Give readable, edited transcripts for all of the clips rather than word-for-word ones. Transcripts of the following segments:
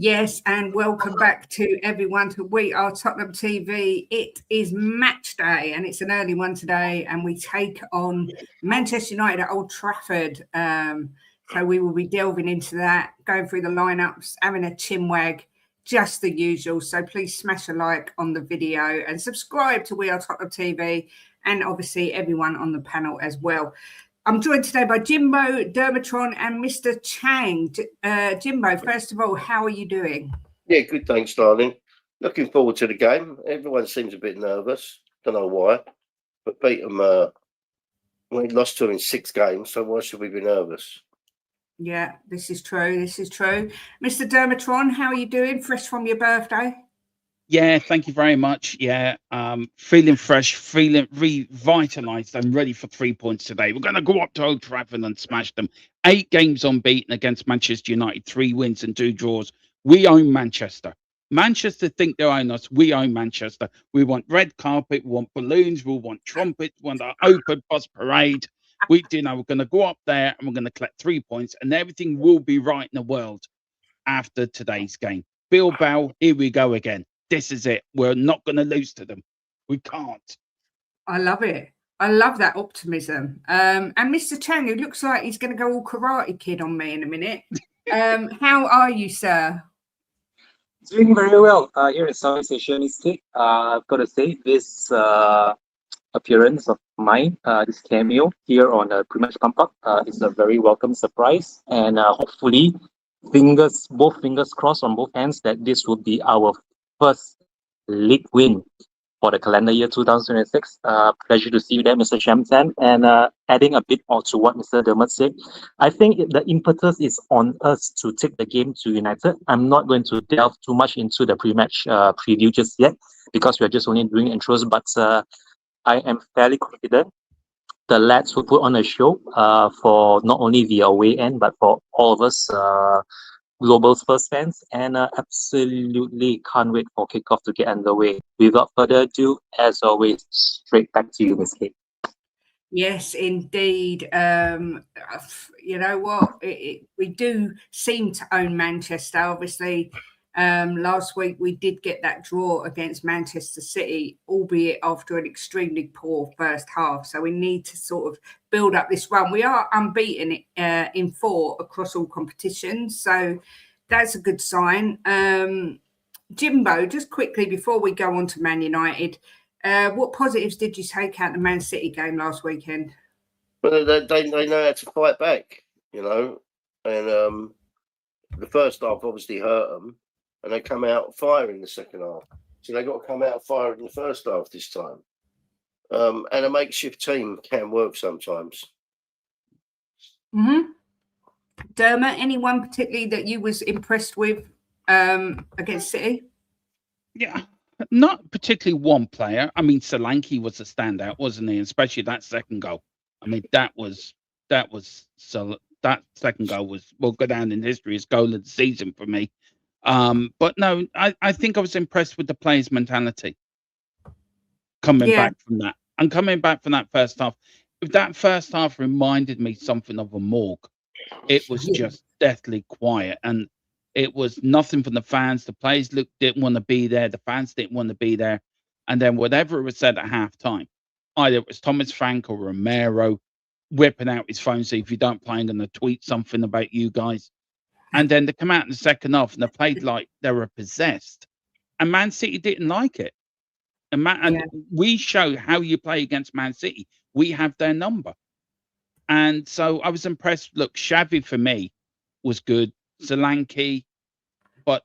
Yes, and welcome back to everyone to We Are Tottenham TV. It is match day, and it's an early one today, and we take on Manchester United at Old Trafford. So we will be delving into that, going through the lineups, having a chinwag, just the usual. So please smash a like on the video and subscribe to We Are Tottenham TV, and obviously everyone on the panel as well. I'm joined today by Jimbo, Dermatron, and Mr. Chang. Jimbo, first of all, how are you doing? Yeah, good, thanks, darling. Looking forward to the game. Everyone seems a bit nervous. Don't know why, but beat them. We lost to them in 6 games, so why should we be nervous? Yeah, this is true. This is true. Mr. Dermatron, how are you doing? Fresh from your birthday? Yeah, thank you very much. Yeah, feeling fresh, feeling revitalised. I'm ready for 3 points today. We're going to go up to Old Trafford and smash them. 8 games unbeaten against Manchester United, 3 wins and 2 draws. We own Manchester. Manchester think they own us. We own Manchester. We want red carpet. We want balloons. We want trumpets. We want an open bus parade. We're going to go up there and we're going to collect 3 points, and everything will be right in the world after today's game. Bilbao, here we go again. This is it. We're not going to lose to them. We can't. I love it. I love that optimism. And Mr. Chang, it looks like he's going to go all Karate Kid on me in a minute. How are you, sir? Doing very well here in Southeast Asia Mystic. I've got to say, this appearance of mine, this cameo here on the Pre-Match Pump Up is a very welcome surprise. And hopefully, both fingers crossed on both hands that this will be our first league win for the calendar year 2026. Pleasure to see you there, Mr. Shamsan. And adding a bit more to what Mr. Dermot said, I think the impetus is on us to take the game to United. I'm not going to delve too much into the pre-match preview just yet because we're just only doing intros, but I am fairly confident the lads will put on a show for not only the away end, but for all of us Global Spurs fans, and absolutely can't wait for kickoff to get underway. Without further ado, as always, straight back to you, Miss Kate. Yes, indeed. You know what? We do seem to own Manchester. Obviously, last week we did get that draw against Manchester City, albeit after an extremely poor first half. So we need to sort of build up this run. We are unbeaten in 4 across all competitions, so that's a good sign. Jimbo, just quickly before we go on to Man United, what positives did you take out the Man City game last weekend? Well, they know how to fight back, you know, and the first half obviously hurt them, and they come out firing the second half. So they got to come out firing in the first half this time. And a makeshift team can work sometimes. Mm-hmm. Dermot, anyone particularly that you was impressed with against City? Yeah, not particularly one player. I mean, Solanke was a standout, wasn't he? Especially that second goal. I mean, that second goal will go down in history as goal of the season for me. But no, I think I was impressed with the players' mentality coming back from that. And coming back from that first half, if that first half reminded me something of a morgue, it was just deathly quiet, and it was nothing from the fans. The players didn't want to be there. The fans didn't want to be there. And then whatever was said at halftime, either it was Thomas Frank or Romero whipping out his phone, say, if you don't play, I'm going to tweet something about you guys. And then they come out in the second half and they played like they were possessed. And Man City didn't like it. And we show how you play against Man City. We have their number. And so I was impressed. Look, Xavi for me was good. Solanke, but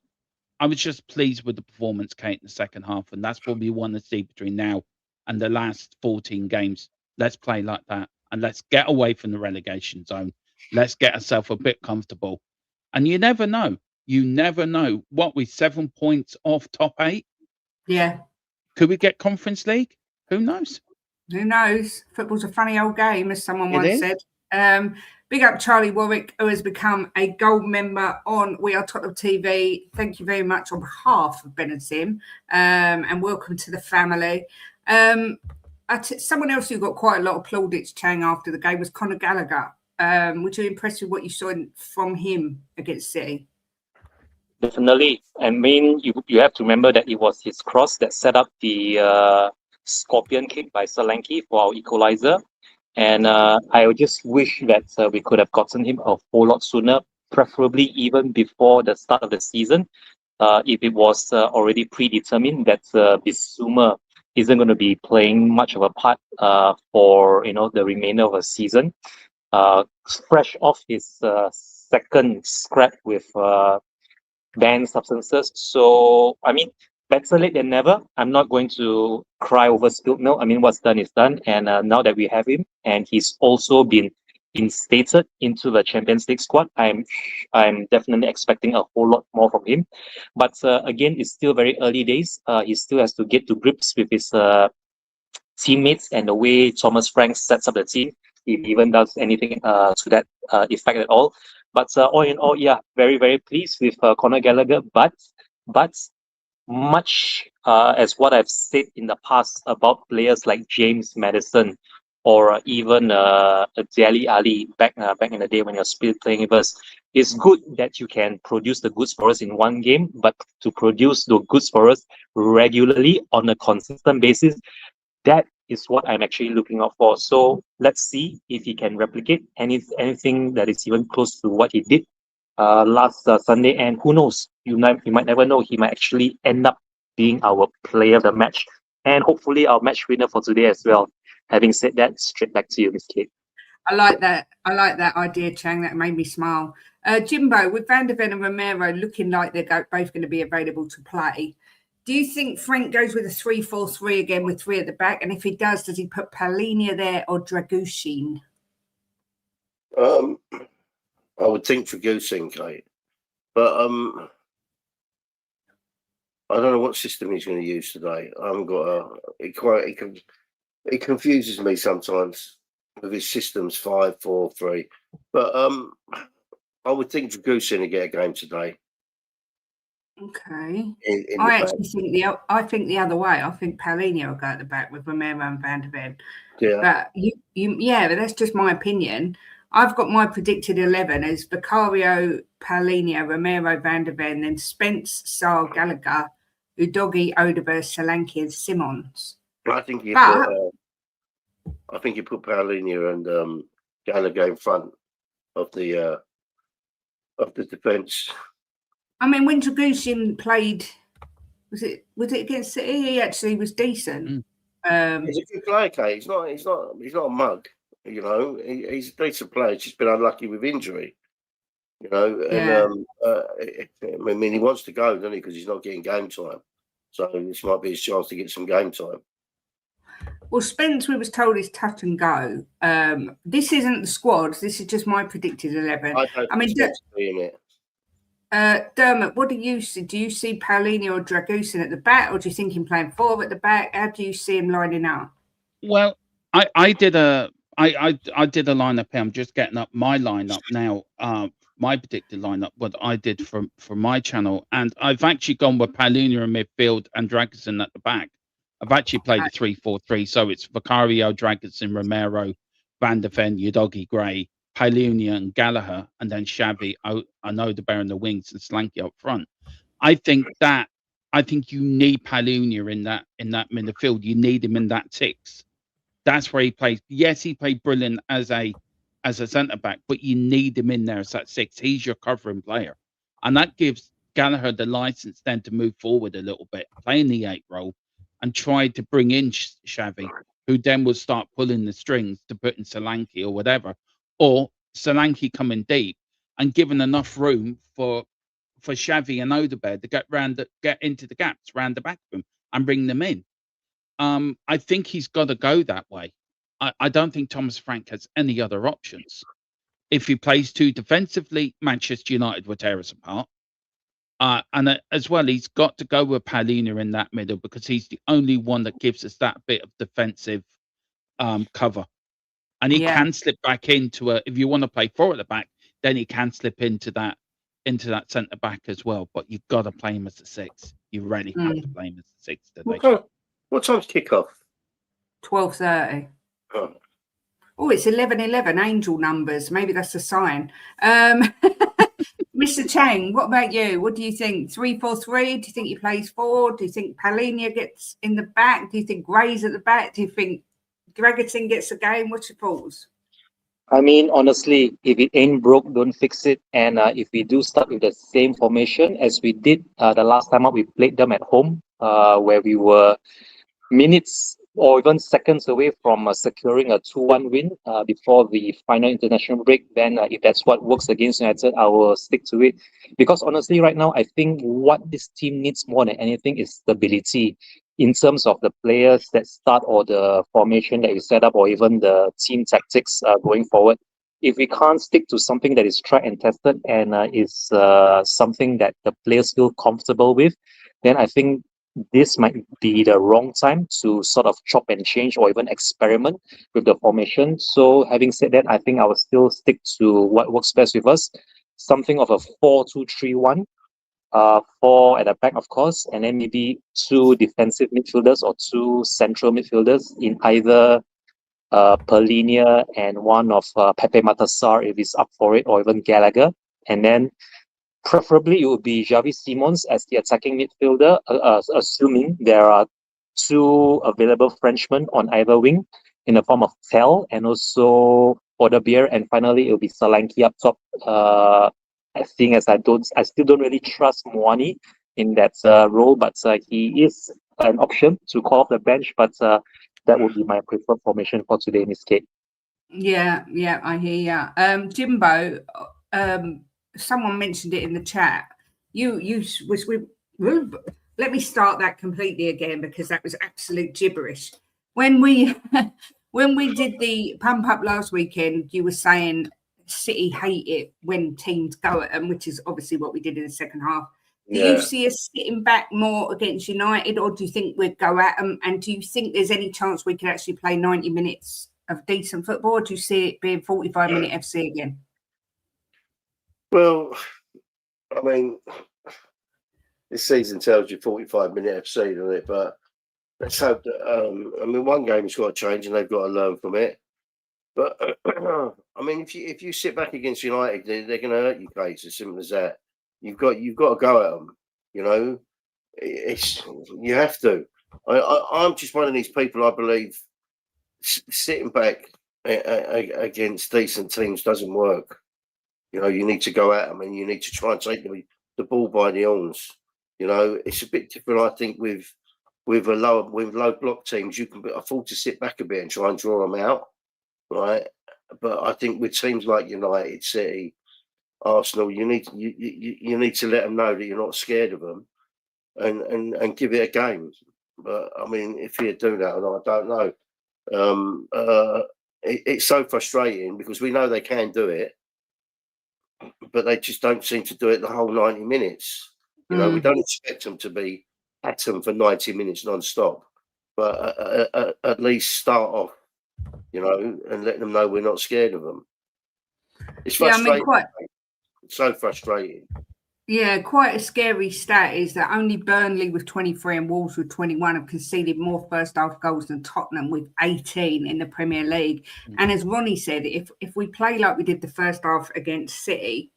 I was just pleased with the performance, Kate, in the second half. And that's what we want to see between now and the last 14 games. Let's play like that. And let's get away from the relegation zone. Let's get ourselves a bit comfortable. And you never know. You never know. What, we 7 points off top 8? Yeah. Could we get Conference League? Who knows? Who knows? Football's a funny old game, as someone once said. Big up Charlie Warwick, who has become a gold member on We Are Tottenham TV. Thank you very much on behalf of Ben and Sim, and welcome to the family. Someone else who got quite a lot of plaudits, Chang, after the game was Conor Gallagher. Were you impressed with what you saw from him against City? Definitely. I mean, you have to remember that it was his cross that set up the scorpion kick by Solanke for our equalizer. And I just wish that we could have gotten him a whole lot sooner, preferably even before the start of the season. If it was already predetermined that Bissouma isn't going to be playing much of a part for the remainder of the season, fresh off his second scrap with banned substances. So I mean, better late than never. I'm not going to cry over spilled milk. I mean, what's done is done, and now that we have him, and he's also been instated into the Champions League squad, I'm definitely expecting a whole lot more from him. But again, it's still very early days. He still has to get to grips with his teammates and the way Thomas Frank sets up the team, if he even does anything to that effect at all. But all in all, yeah, very, very pleased with Conor Gallagher. But much as what I've said in the past about players like James Maddison or even Dele Ali back in the day when you're still playing with us, it's good that you can produce the goods for us in one game, but to produce the goods for us regularly on a consistent basis, that is what I'm actually looking out for. So let's see if he can replicate anything that is even close to what he did last Sunday. And who knows, you might never know, he might actually end up being our player of the match and hopefully our match winner for today as well. Having said that, straight back to you, Miss Kate. I like that idea, Chang. That made me smile. Jimbo, with Van der Ven and Romero looking like they're both going to be available to play, do you think Frank goes with a 3-4-3 again with three at the back? And if he does he put Palhinha there or Dragusin? I would think Dragusin, Kate. But I don't know what system he's going to use today. I haven't got it confuses me sometimes with his systems 5-4-3. But I would think Dragusin will get a game today. Okay. I think the other way. I think Palhinha will go at the back with Romero and Van der Ven. Yeah. But but that's just my opinion. I've got my predicted 11 as Vicario, Palhinha, Romero, Van der Ven, then Spence, Sarr, Gallagher, Udogie, Odegaard, Solanke, and Simons. I think you put Palhinha and Gallagher in front of the defence. I mean, when Dragusin played, was it against City? He actually was decent. He's a good player, Kate. He's not a mug. You know, he's a decent player. He's just been unlucky with injury. You know, and I mean, he wants to go, doesn't he? Because he's not getting game time. So this might be his chance to get some game time. Well, Spence, we was told, is touch and go. This isn't the squad. This is just my predicted 11. I mean, Dermot, what do you see? Do you see Palhinha or Dragusin at the back, or do you think him playing 4 at the back? How do you see him lining up? Well, I did a lineup here. I'm just getting up my lineup now. My predicted lineup, what I did for my channel, and I've actually gone with Palhinha in midfield and Dragusin at the back. I've actually played a 3-4-3, so it's Vicario, Dragusin, Romero, Van der Ven, Udogie, Gray, Palhinha and Gallagher, and then Xavi, Odegaard in the wings and Solanke up front. I think you need Palhinha in that midfield. You need him in that 6. That's where he plays. Yes, he played brilliant as a centre back, but you need him in there as that 6. He's your covering player, and that gives Gallagher the license then to move forward a little bit, play in the 8 role, and try to bring in Xavi, who then will start pulling the strings to put in Solanke or whatever, or Solanke coming deep and giving enough room for Xavi and Odegaard to get into the gaps round the back of him and bring them in. I think he's got to go that way. I don't think Thomas Frank has any other options. If he plays too defensively, Manchester United will tear us apart. And as well, he's got to go with Palhinha in that middle because he's the only one that gives us that bit of defensive cover. And he can slip back into if you want to play 4 at the back, then he can slip into that centre back as well. But you've got to play him as a 6. You really have to play him as a 6 today. What time's kick-off? 12:30. Oh, it's 11:11. Angel numbers. Maybe that's a sign. Mr. Chang, what about you? What do you think? 3-4-3? Do you think he plays 4? Do you think Palhinha gets in the back? Do you think Gray's at the back? Do you think Gregerson gets the game? What's your thoughts? I mean, honestly, if it ain't broke, don't fix it. And if we do start with the same formation as we did the last time out, we played them at home, where we were minutes or even seconds away from securing a 2-1 win before the final international break, then if that's what works against United, I will stick to it. Because honestly, right now, I think what this team needs more than anything is stability in terms of the players that start or the formation that you set up or even the team tactics going forward. If we can't stick to something that is tried and tested and is something that the players feel comfortable with, then I think this might be the wrong time to sort of chop and change or even experiment with the formation. So having said that, I think I will still stick to what works best with us. Something of a 4-2-3-1. 4 at the back, of course, and then maybe 2 defensive midfielders or 2 central midfielders in either Palhinha and one of Pepe Matassar if he's up for it, or even Gallagher. And then preferably, it would be Xavi Simons as the attacking midfielder, assuming there are 2 available Frenchmen on either wing in the form of Tel and also Odebeer. And finally, it will be Solanke up top. Seeing as I still don't really trust Moani in that role, but he is an option to call off the bench. But that would be my preferred formation for today in this case. Yeah, I hear you. Jimbo, someone mentioned it in the chat. Let me start that completely again because that was absolute gibberish. When we did the pump up last weekend, you were saying City hate it when teams go at them, which is obviously what we did in the second half. Do you see us sitting back more against United, or do you think we'd go at them? And do you think there's any chance we could actually play 90 minutes of decent football, or do you see it being 45-minute FC again? Well, I mean, this season tells you 45-minute FC, doesn't it? But let's hope that, I mean, one game's got to change and they've got to learn from it. But, I mean, if you sit back against United, they're going to hurt you, Case, as simple as that. You've got to go at them, you know. You have to. I'm just one of these people, I believe, sitting back against decent teams doesn't work. You know, you need to go at them and you need to try and take the ball by the horns. You know, it's a bit different, I think, with low block teams. You can afford to sit back a bit and try and draw them out, right? But I think with teams like United, City, Arsenal, you need to let them know that you're not scared of them, and give it a game. But I mean, if you do that, I don't know. It's so frustrating because we know they can do it, but they just don't seem to do it the whole 90 minutes. You know, we don't expect them to be at them for 90 minutes non-stop, but at least start off, you know, and let them know we're not scared of them. It's frustrating. It's so frustrating. Yeah, quite a scary stat is that only Burnley with 23 and Wolves with 21 have conceded more first half goals than Tottenham with 18 in the Premier League. And as Ronnie said, if we play like we did the first half against City,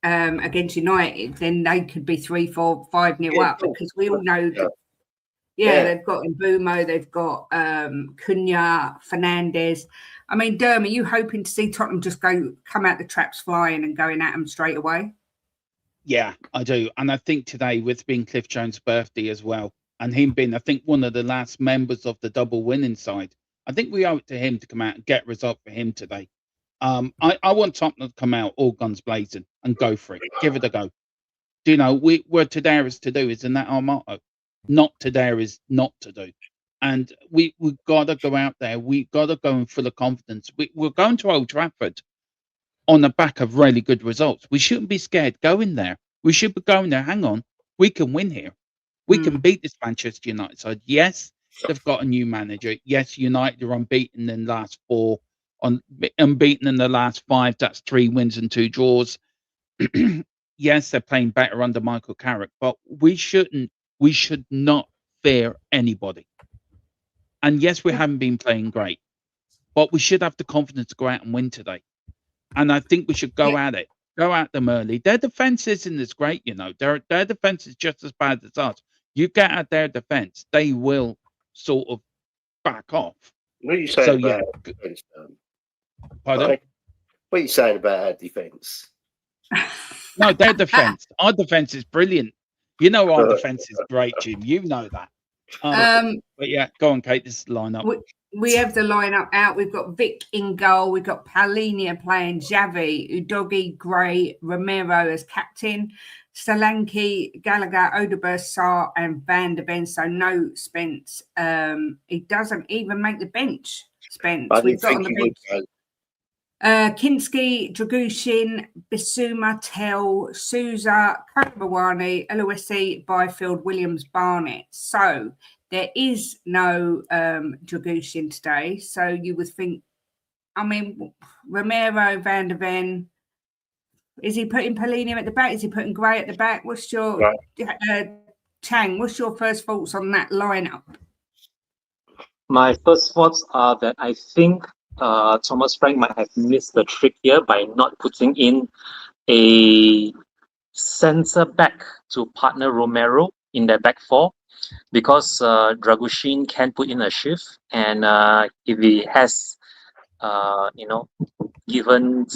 against United, then they could be 3-4, 5-0 up because we all know that, they've got Mbumo, they've got Cunha, Fernandes. I mean, Derm, are you hoping to see Tottenham just come out the traps flying and going at them straight away? Yeah, I do. And I think today, with being Cliff Jones' birthday as well, and him being, I think, one of the last members of the double winning side, I think we owe it to him to come out and get a result for him today. I want Tottenham to come out all guns blazing and go for it. Give it a go. Do you know, we're to dare is to do, isn't that our motto? Not to dare is not to do. And we've got to go out there. We've got to go in full of confidence. We're going to Old Trafford on the back of really good results. We shouldn't be scared going there. We should be going there. Hang on, we can win here. We can beat this Manchester United side. Yes, they've got a new manager. Yes, United are unbeaten in the last 4, unbeaten in the last 5. That's 3 wins and 2 draws. Yes, they're playing better under Michael Carrick, but we should not fear anybody. And yes, we haven't been playing great, but we should have the confidence to go out and win today. And I think we should go at it. Go at them early. Their defense isn't as great, you know. Their defense is just as bad as us. You get at their defense, they will sort of back off. What are you saying So about yeah, our defense, pardon? Mike? What are you saying about our defense? No, their defense. Our defense is brilliant. You know our defense is great, Jim. You know that. But yeah, go on, Kate. This is the lineup. We have the lineup out. We've got Vic in goal. We've got Palhinha playing Xavi, Udogi, Gray, Romero as captain, Solanke, Gallagher, Odeberg, Sarr, and Van der Ven. So no Spence. He doesn't even make the bench. Spence. We've got on the bench Kinski, Dragushin, Bissouma, Tell, Souza, Kobawani, Eloisi, Byfield, Williams, Barnett. So there is no Dragushin today. So you would think, I mean, Romero, Van der Ven, is he putting Palhinha at the back? Is he putting Gray at the back? What's your, Chang, what's your first thoughts on that lineup? My first thoughts are that I think Thomas Frank might have missed the trick here by not putting in a centre back to partner Romero in their back four, because Dragushin can put in a shift, and if he has, given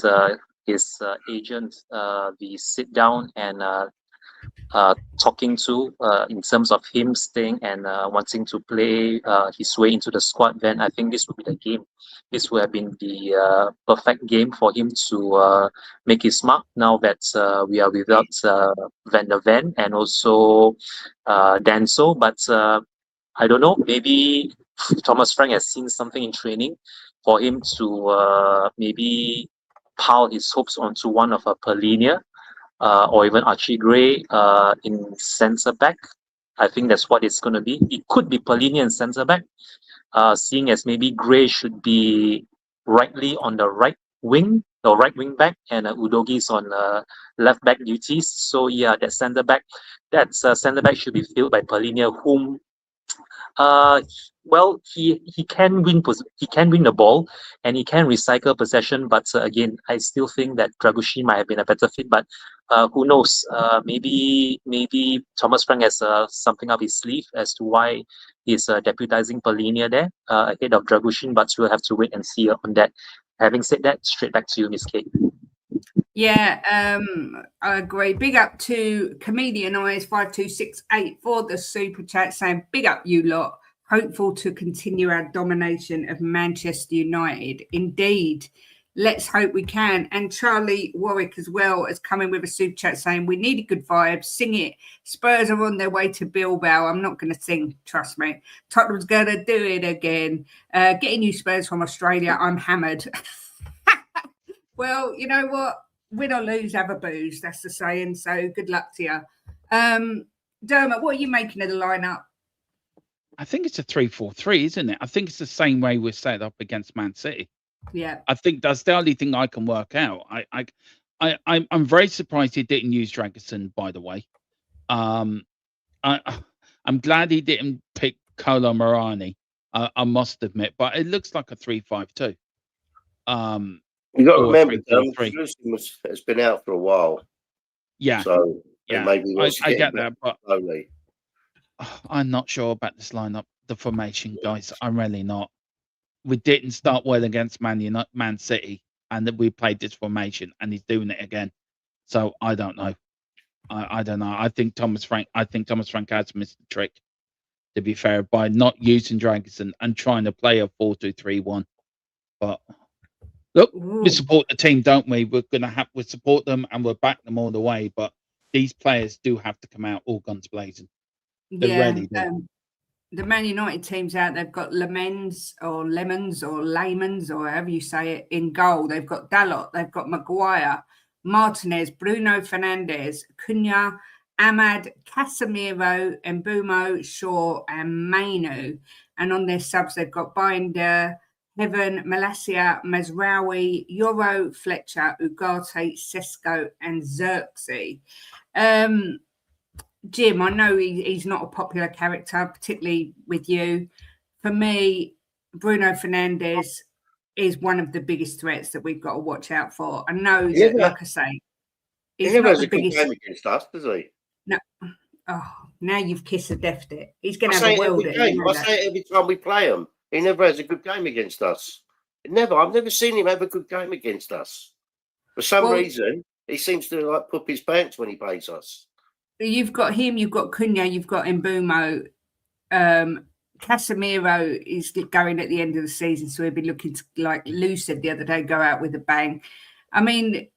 his agent the sit down and talking to in terms of him staying and wanting to play his way into the squad, then I think this would be the game. This would have been the perfect game for him to make his mark, now that we are without Van der Ven and also Danso. But I don't know, maybe Thomas Frank has seen something in training for him to maybe pile his hopes onto one of Palhinha or even Archie Gray in centre back. I think that's what it's going to be. It could be Palhinha in centre back, seeing as maybe Gray should be rightly on the right wing, or right wing back, and Udogi's on left back duties. So yeah, that centre back should be filled by Palhinha, whom he can win the ball, and he can recycle possession, but again, I still think that Dragushin might have been a better fit. But who knows? Maybe Thomas Frank has something up his sleeve as to why he's deputizing Palhinha there ahead of Dragushin, but we'll have to wait and see on that. Having said that, straight back to you, Miss Kate. Yeah, I agree. Big up to Comedian Eyes 5268 for the super chat, saying big up you lot. Hopeful to continue our domination of Manchester United. Indeed, let's hope we can. And Charlie Warwick as well has come in with a super chat saying we need a good vibe. Sing it. Spurs are on their way to Bilbao. I'm not going to sing, trust me. Tottenham's going to do it again. Getting you Spurs from Australia, I'm hammered. Well, you know what? Win or lose, have a booze. That's the saying. So good luck to you. Dermot, what are you making of the lineup? I think it's a 3-4-3, isn't it? I think it's the same way we're set up against Man City. Yeah. I think that's the only thing I can work out. I'm very surprised he didn't use Dragerson, by the way. I'm glad he didn't pick Kolo Muani, I must admit, but it looks like a 3-5-2. You got to remember, has been out for a while. Yeah. So yeah, maybe I get that, but slowly. I'm not sure about this lineup, the formation, guys. I'm really not. We didn't start well against Man City, and then we played this formation, and he's doing it again. So I don't know. I don't know. I think Thomas Frank has missed the trick, to be fair, by not using Dragerson and trying to play a 4-2-3-1. But look, we support the team, don't we? We support them and we'll back them all the way. But these players do have to come out all guns blazing. They really do. The Man United teams out, they've got Lemons or Lamans or however you say it in goal. They've got Dalot, they've got Maguire, Martinez, Bruno Fernandes, Cunha, Ahmad, Casemiro, Mbumo, Shaw, and Mainu. And on their subs, they've got Binder, Heaven, Malacia, Mazraoui, Yoro, Fletcher, Ugarte, Sesko, and Xerxes. Jim, I know he's not a popular character, particularly with you. For me, Bruno Fernandes is one of the biggest threats that we've got to watch out for. I know that, like I say, He he's never not has the a good biggest. game against us, does he? No. Oh, now you've kissed the death bit. He's going I to have say a it every world. game. I say it every time we play him. He never has a good game against us. Never. I've never seen him have a good game against us. For some reason, he seems to like poop his pants when he plays us. You've got him. You've got Cunha. You've got Mbumo. Casemiro is going at the end of the season, so he'll be looking to, like Lou said the other day, go out with a bang. I mean,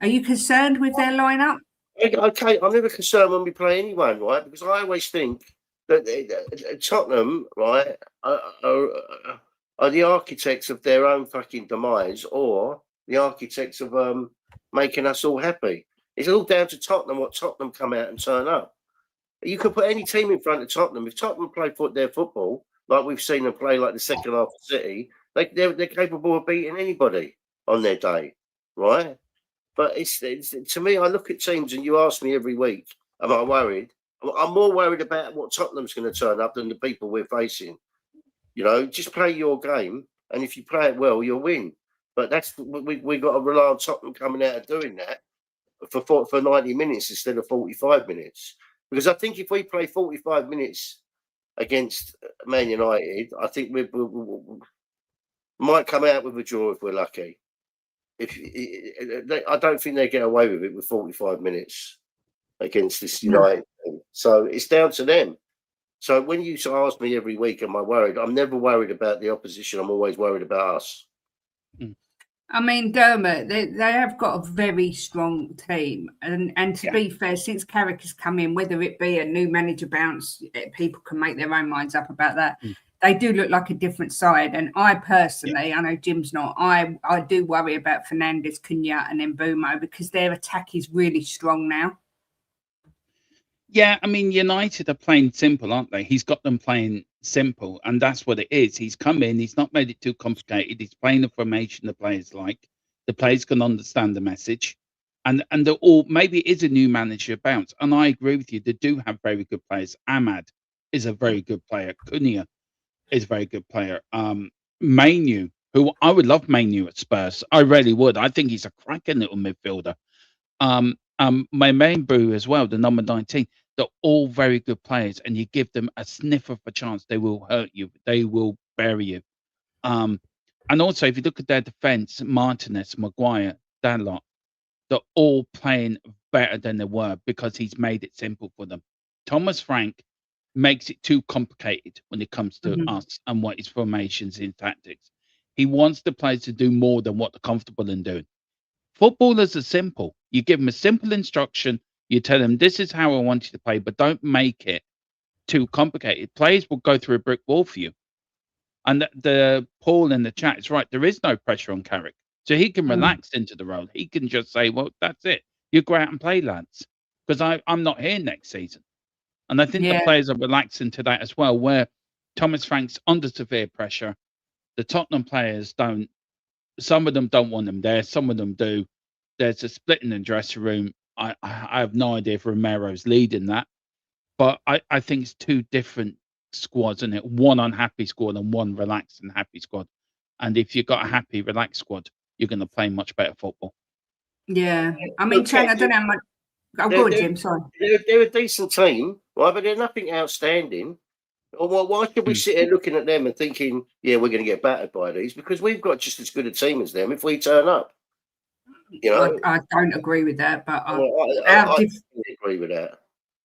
are you concerned with their lineup? Okay, I'm never concerned when we play anyone, right? Because I always think that Tottenham, right, are the architects of their own fucking demise, or the architects of making us all happy. It's all down to Tottenham. What Tottenham come out and turn up. You could put any team in front of Tottenham. If Tottenham play their football, like we've seen them play, like the second half of City, they're capable of beating anybody on their day, right? But it's to me, I look at teams and you ask me every week, am I worried? I'm more worried about what Tottenham's going to turn up than the people we're facing. You know, just play your game, and if you play it well, you'll win. But that's we got to rely on Tottenham coming out and doing that for 90 minutes instead of 45 minutes. Because I think if we play 45 minutes against Man United, I think we might come out with a draw if we're lucky. I don't think they get away with it with 45 minutes against this United team. So it's down to them. So when you ask me every week, am I worried? I'm never worried about the opposition. I'm always worried about us. I mean, Dermot, they have got a very strong team. And to be fair, since Carrick has come in, whether it be a new manager bounce, people can make their own minds up about that. They do look like a different side. And I personally, I know Jim's not, I do worry about Fernandes, Cunha and Mbumo because their attack is really strong now. Yeah, I mean, United are playing simple, aren't they? He's got them playing simple, and that's what it is. He's come in, he's not made it too complicated. He's playing the formation the players like. The players can understand the message. And they're all, maybe it is a new manager bounce. And I agree with you, they do have very good players. Ahmad is a very good player. Cunha is a very good player. Mainu, who I would love Mainu at Spurs. I really would. I think he's a cracking little midfielder. My main brew as well, the number 19, they're all very good players, and you give them a sniff of a chance, they will hurt you, they will bury you. And also, if you look at their defense, Martinez, Maguire, that lot, they're all playing better than they were because he's made it simple for them. Thomas Frank makes it too complicated when it comes to us and what his formations in tactics. He wants the players to do more than what they're comfortable in doing. Footballers are simple. You give them a simple instruction. You tell them, this is how I want you to play, but don't make it too complicated. Players will go through a brick wall for you. And the Paul in the chat is right. There is no pressure on Carrick. So he can relax into the role. He can just say, well, that's it. You go out and play, lads. Because I'm not here next season. And I think the players are relaxing to that as well, where Thomas Frank's under severe pressure. The Tottenham players don't. Some of them don't want them there. Some of them do. There's a split in the dressing room. I have no idea if Romero's leading that, but I think it's two different squads, isn't it? One unhappy squad and one relaxed and happy squad. And if you've got a happy, relaxed squad, you're going to play much better football. Yeah. I mean, Chang, I don't know how much. Oh, go on, Jim. Sorry. They're a decent team, right? But they're nothing outstanding. Why should we sit here looking at them and thinking, yeah, we're going to get battered by these? Because we've got just as good a team as them if we turn up. You know, I don't agree with that, but I agree with that.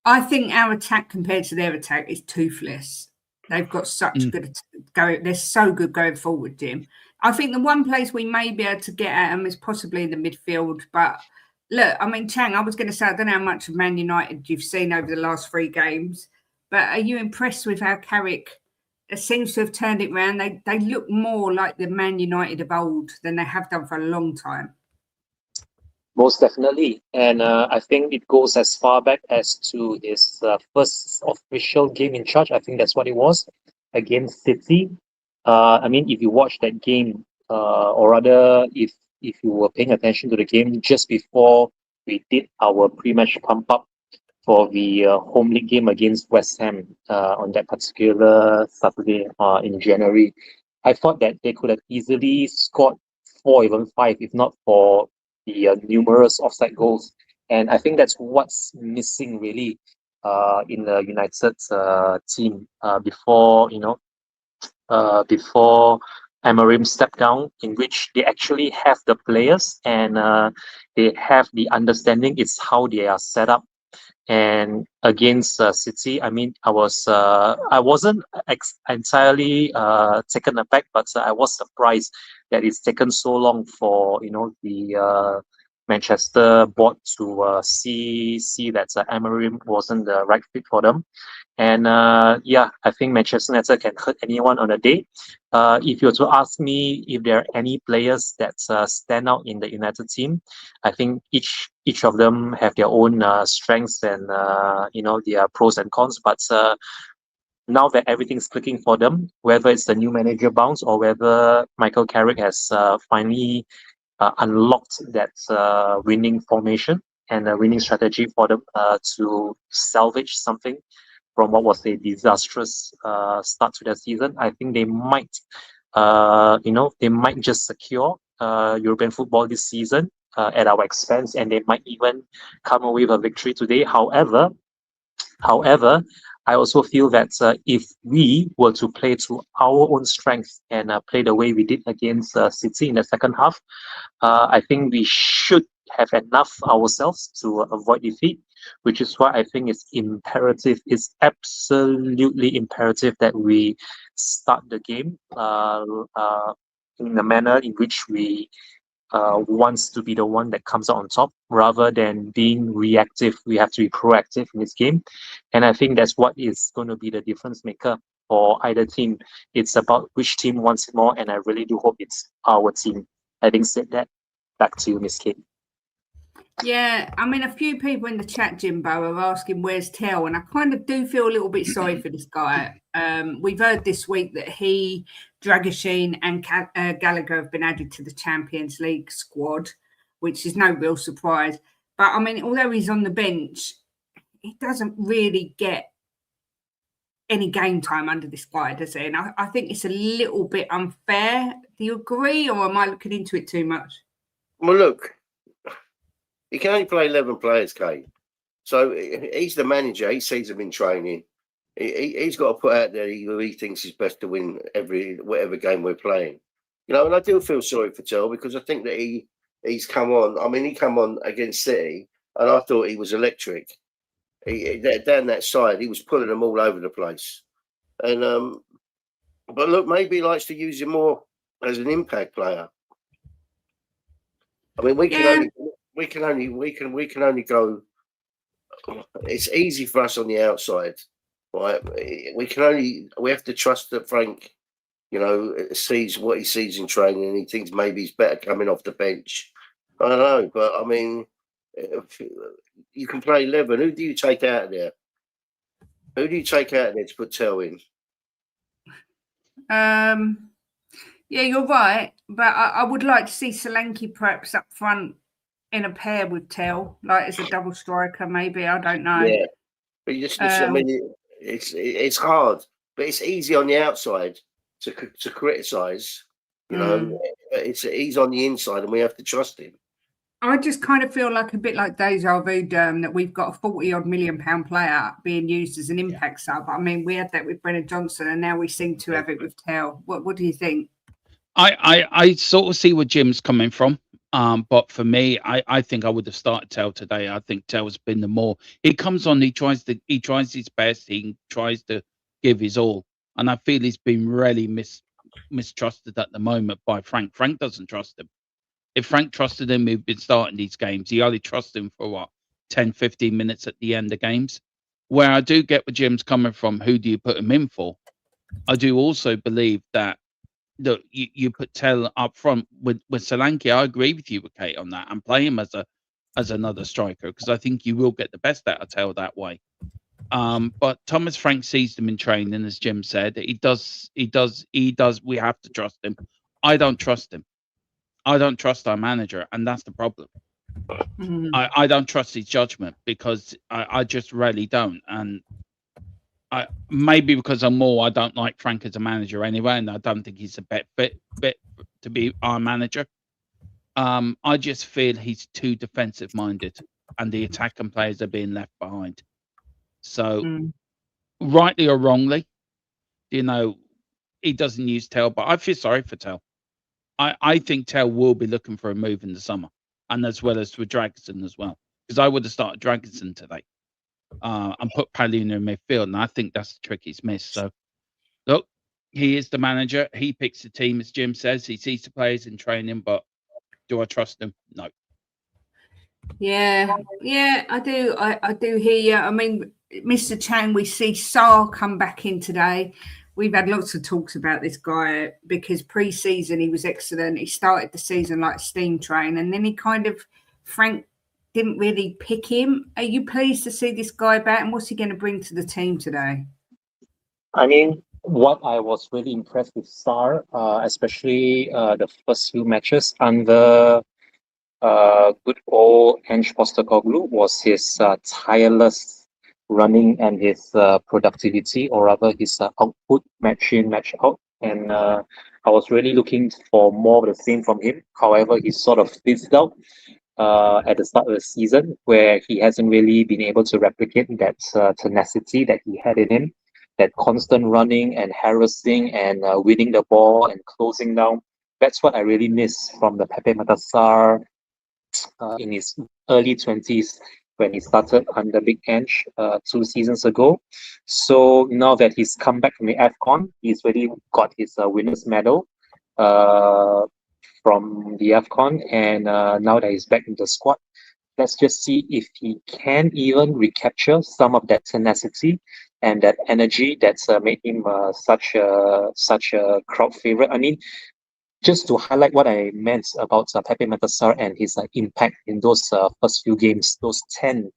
I think our attack compared to their attack is toothless. They've got such good they're so good going forward, Jim. I think the one place we may be able to get at them is possibly in the midfield. But look, I mean, Chang, I was going to say, I don't know how much of Man United you've seen over the last 3 games, but are you impressed with how Carrick seems to have turned it around? They look more like the Man United of old than they have done for a long time. Most definitely. And I think it goes as far back as to his first official game in charge. I think that's what it was, against City. I mean, if you watch that game, or rather, if you were paying attention to the game just before we did our pre-match pump-up for the home league game against West Ham on that particular Saturday in January, I thought that they could have easily scored 4, even 5, if not for the numerous offside goals. And I think that's what's missing really in the United team before Amorim stepped down, in which they actually have the players and they have the understanding. It's how they are set up. And against City, I mean, I wasn't entirely taken aback, but I was surprised that it's taken so long for the Manchester board to see that Amorim wasn't the right fit for them. And yeah, I think Manchester United can hurt anyone on a day. If you were to ask me if there are any players that stand out in the United team, I think each of them have their own strengths and their pros and cons. But now that everything's clicking for them, whether it's the new manager bounce or whether Michael Carrick has finally unlocked that winning formation and a winning strategy for them to salvage something from what was a disastrous start to the season, I think they might, they might just secure European football this season at our expense, and they might even come away with a victory today. However, I also feel that if we were to play to our own strength and play the way we did against City in the second half, I think we should have enough ourselves to avoid defeat, which is why I think it's absolutely imperative that we start the game in the manner in which we wants to be the one that comes out on top rather than being reactive. We have to be proactive in this game. And I think that's what is going to be the difference maker for either team. It's about which team wants it more, and I really do hope it's our team. Having said that, back to you, Miss Kate. Yeah, I mean, a few people in the chat, Jimbo, are asking where's Tell, and I kind of do feel a little bit sorry for this guy. We've heard this week that he, Dragusin, and Gallagher have been added to the Champions League squad, which is no real surprise. But I mean, although he's on the bench, he doesn't really get any game time under this guy, does he? And I think it's a little bit unfair. Do you agree, or am I looking into it too much? Well, look. He can only play 11 players, Kate. So he's the manager. He sees them in training. He's got to put out there who he thinks is best to win whatever game we're playing. And I do feel sorry for Tell because I think that he's come on. I mean, he come on against City, and I thought he was electric. Down that side, he was pulling them all over the place. And but look, maybe he likes to use him more as an impact player. I mean, we can only go. It's easy for us on the outside, right? We have to trust that Frank, sees what he sees in training, and he thinks maybe he's better coming off the bench. I don't know, but I mean, you can play 11. Who do you take out of there? Who do you take out of there to put Tell in? Yeah, you're right, but I would like to see Solanke perhaps up front in a pair with Tell, like as a double striker, maybe. I don't know. Yeah, but I mean, it's hard, but it's easy on the outside to criticise. He's on the inside, and we have to trust him. I just kind of feel like a bit like deja vu, that we've got a 40-odd million pound player being used as an impact sub. I mean, we had that with Brennan Johnson, and now we seem to have it with Tell. What do you think? I sort of see where Jim's coming from. But for me, I think I would have started Tell today. I think Tell's been the more. He comes on, he tries his best, he tries to give his all, and I feel he's been really mistrusted at the moment by Frank. Frank doesn't trust him. If Frank trusted him, he'd been starting these games. He only trusts him for 10, 15 minutes at the end of games. Where I do get where Jim's coming from, who do you put him in for? I do also believe that you put Tell up front with Solanke. I agree with you, Kate, on that, and play him as another striker because I think you will get the best out of Tell that way. But Thomas Frank sees them in training, as Jim said. He does. We have to trust him. I don't trust him. I don't trust our manager, and that's the problem. I don't trust his judgment because I just really don't. And maybe because I don't like Frank as a manager anyway, and I don't think he's a fit to be our manager. I just feel he's too defensive minded, and the attacking players are being left behind. So, rightly or wrongly, you know, he doesn't use Tell, but I feel sorry for Tell. I think Tell will be looking for a move in the summer, and as well as for Dragonson as well, because I would have started Dragonson today, and put Palina in midfield, and I think that's the trick he's missed. So, look, he is the manager. He picks the team, as Jim says. He sees the players in training, but do I trust him? No. Yeah, I do. I do hear you. I mean, Mr. Chang, we see Sarr come back in today. We've had lots of talks about this guy because pre-season he was excellent. He started the season like a steam train, and then he kind of, Frank didn't really pick him. Are you pleased to see this guy back, and what's he going to bring to the team today? I mean, what I was really impressed with Sarr, especially the first few matches under good old Ange Postecoglou, was his tireless running and his productivity, or rather his output, match in, match out. And I was really looking for more of the same from him. However, he sort of fizzled out at the start of the season, where he hasn't really been able to replicate that tenacity that he had in him, that constant running and harassing and winning the ball and closing down. That's what I really miss from the Pepe Matassar in his early 20s when he started under Big Ange 2 seasons ago. So now that he's come back from the AFCON, he's really got his winner's medal from the AFCON, and now that he's back in the squad, let's just see if he can even recapture some of that tenacity and that energy that's made him such a crowd favorite. I mean, just to highlight what I meant about Pepe Matassar and his impact in those first few games, those 10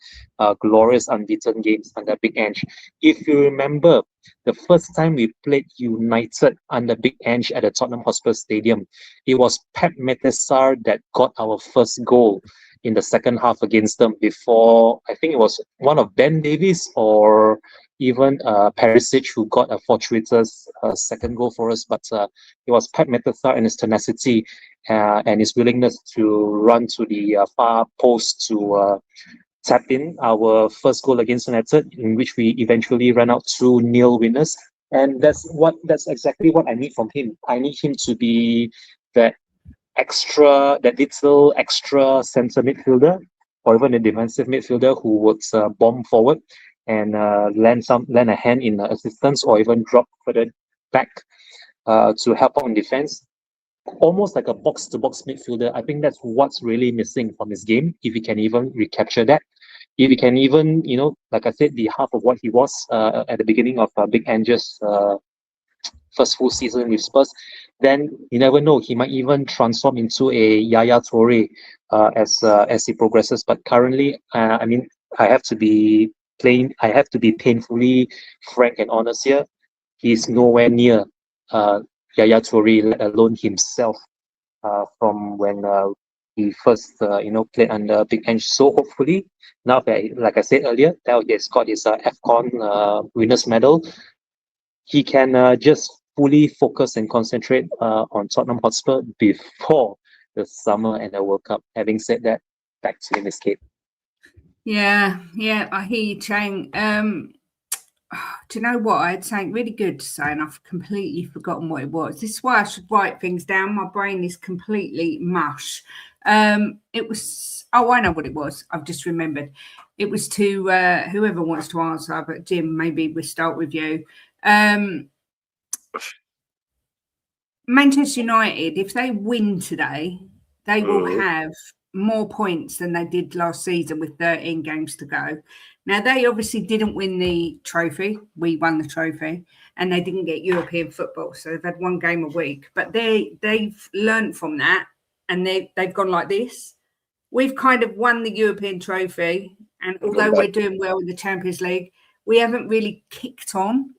glorious unbeaten games under Big Ange. If you remember, the first time we played United under Big Ange at the Tottenham Hotspur Stadium, it was Pep Matassar that got our first goal in the second half against them before, I think it was one of Ben Davies or even Perisic who got a fortuitous second goal for us. But it was Pep Matassar and his tenacity and his willingness to run to the far post to tap in our first goal against United, in which we eventually ran out 2-0 winners. And that's exactly what I need from him. I need him to be that little extra center midfielder, or even a defensive midfielder who would bomb forward and lend a hand in assistance, or even drop further back to help out in defense. Almost like a box-to-box midfielder. I think that's what's really missing from his game. If he can even recapture that, if he can even, like I said, be half of what he was at the beginning of Big Ange's first full season with Spurs, then you never know. He might even transform into a Yaya Toure as he progresses. But currently, I mean, I have to be painfully frank and honest here. He's nowhere near Yaya Toure, let alone himself, from when he first played under Big Ange. So hopefully, now that, like I said earlier, that he has got his AFCON winners medal, he can just fully focus and concentrate on Tottenham Hotspur before the summer and the World Cup. Having said that, back to you, Miss Kate. Yeah, I hear you, Chang. Do you know what? I had something really good to say, and I've completely forgotten what it was. This is why I should write things down. My brain is completely mush. It was, I know what it was. I've just remembered. It was to whoever wants to answer, but Jim, maybe we'll start with you. Manchester United, if they win today, they will have more points than they did last season with 13 games to go. Now, they obviously didn't win the trophy. We won the trophy, and they didn't get European football. So they've had one game a week. But they've learned from that, and they've gone like this. We've kind of won the European trophy, and although we're doing well in the Champions League, we haven't really kicked on.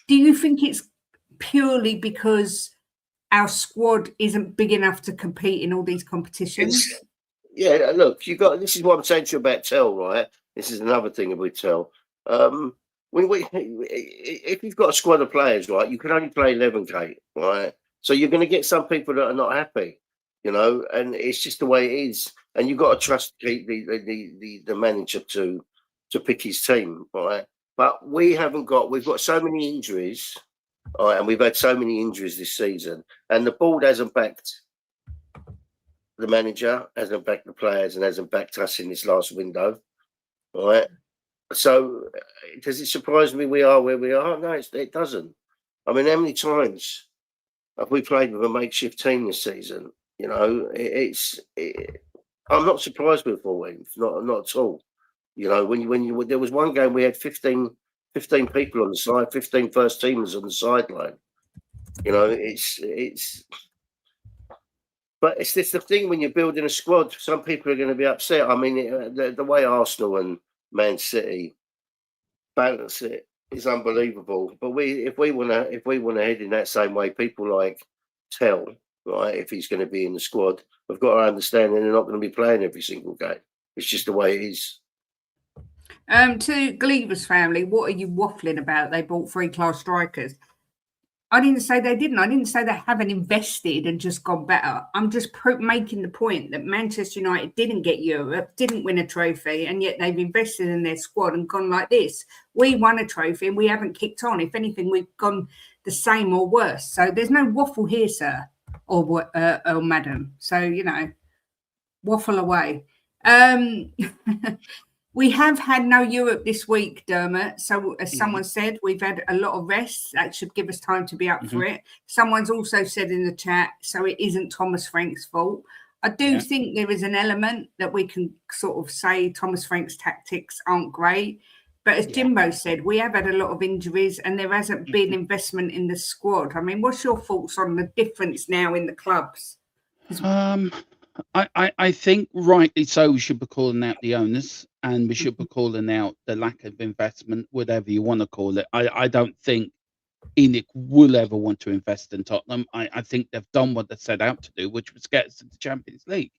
Do you think it's purely because our squad isn't big enough to compete in all these competitions? Yeah, look, this is what I'm saying to you about Tell, right? This is another thing with Tell. If you've got a squad of players, right, you can only play 11, Kate, right? So you're going to get some people that are not happy. you know, and it's just the way it is. And you've got to trust the manager to pick his team, right? But we've got so many injuries, right, and we've had so many injuries this season, and the board hasn't backed the manager, hasn't backed the players, and hasn't backed us in this last window, right? So does it surprise me we are where we are? No, it doesn't. I mean, how many times have we played with a makeshift team this season? You know, I'm not surprised with 4 wins, not at all. You know, when there was one game we had 15 people on the side, 15 first teamers on the sideline. You know, but it's just the thing when you're building a squad. Some people are going to be upset. I mean, the way Arsenal and Man City balance it is unbelievable. But if we want to head in that same way, people like Tell, right, if he's going to be in the squad, we've got to understand that they're not going to be playing every single game. It's just the way it is. To Gleaver's family, what are you waffling about? They bought 3 class strikers. I didn't say they didn't. I didn't say they haven't invested and just gone better. I'm just making the point that Manchester United didn't get Europe, didn't win a trophy, and yet they've invested in their squad and gone like this. We won a trophy and we haven't kicked on. If anything, we've gone the same or worse. So there's no waffle here, sir, or madam. So, you know, waffle away. We have had no Europe this week, Dermot. So, as someone said, we've had a lot of rest. That should give us time to be up for it. Someone's also said in the chat, so it isn't Thomas Frank's fault. I do think there is an element that we can sort of say Thomas Frank's tactics aren't great. But as Jimbo said, we have had a lot of injuries and there hasn't been investment in the squad. I mean, what's your thoughts on the difference now in the clubs? I think rightly so we should be calling out the owners and we should be calling out the lack of investment, whatever you want to call it. I don't think ENIC will ever want to invest in Tottenham. I think they've done what they set out to do, which was get us to the Champions League.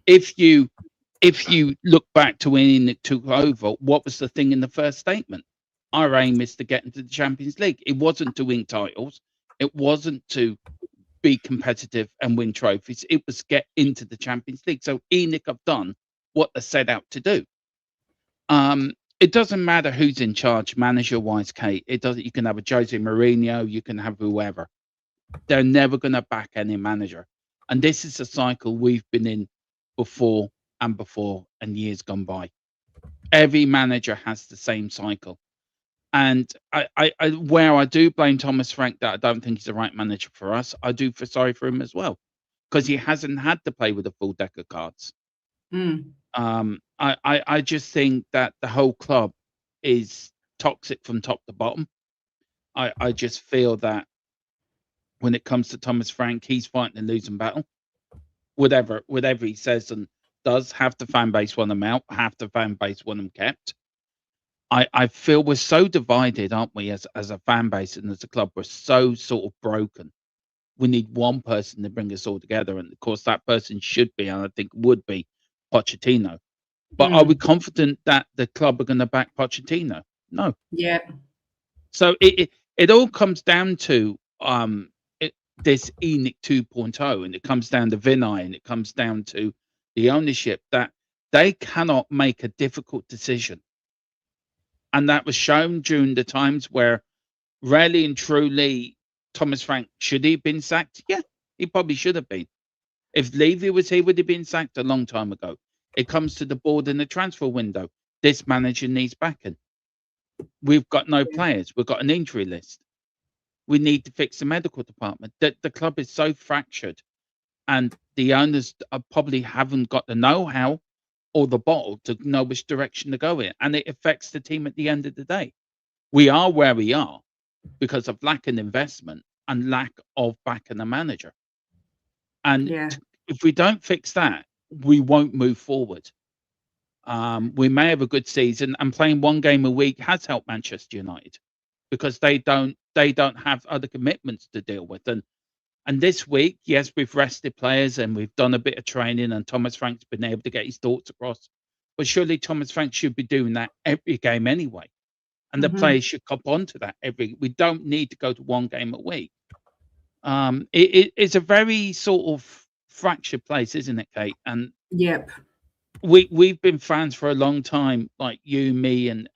If you look back to when ENIC took over, what was the thing in the first statement? Our aim is to get into the Champions League. It wasn't to win titles. It wasn't to be competitive and win trophies. It was get into the Champions League. So ENIC have done what they set out to do. It doesn't matter who's in charge, manager-wise, Kate. It doesn't. You can have a Jose Mourinho, you can have whoever. They're never going to back any manager. And this is a cycle we've been in before and years gone by. Every manager has the same cycle. And where I do blame Thomas Frank that I don't think he's the right manager for us, I do feel sorry for him as well, because he hasn't had to play with a full deck of cards. I just think that the whole club is toxic from top to bottom. I just feel that when it comes to Thomas Frank, he's fighting a losing battle. Whatever he says and does, half the fan base want him out, half the fan base want him kept. I feel we're so divided, aren't we, as a fan base and as a club? We're so sort of broken. We need one person to bring us all together. And, of course, that person should be, and I think would be, Pochettino. But are we confident that the club are going to back Pochettino? No. Yeah. So it all comes down to this ENIC 2.0, and it comes down to Vinay, and it comes down to the ownership, that they cannot make a difficult decision. And that was shown during the times where really and truly Thomas Frank, should he have been sacked? Yeah, he probably should have been. If Levy was here, would he have been sacked a long time ago? It comes to the board in the transfer window. This manager needs backing. We've got no players. We've got an injury list. We need to fix the medical department. The club is so fractured, and the owners probably haven't got the know-how or the bottle to know which direction to go in, and it affects the team at the end of the day. We are where we are because of lack of investment and lack of backing a manager. And if we don't fix that, we won't move forward. We may have a good season, and playing one game a week has helped Manchester United because they don't have other commitments to deal with. And this week, yes, we've rested players and we've done a bit of training, and Thomas Frank's been able to get his thoughts across. But surely Thomas Frank should be doing that every game anyway. And the players should cop onto that we don't need to go to one game a week. It's a very sort of fractured place, isn't it, Kate? And Yep. we've been fans for a long time, like you, me, and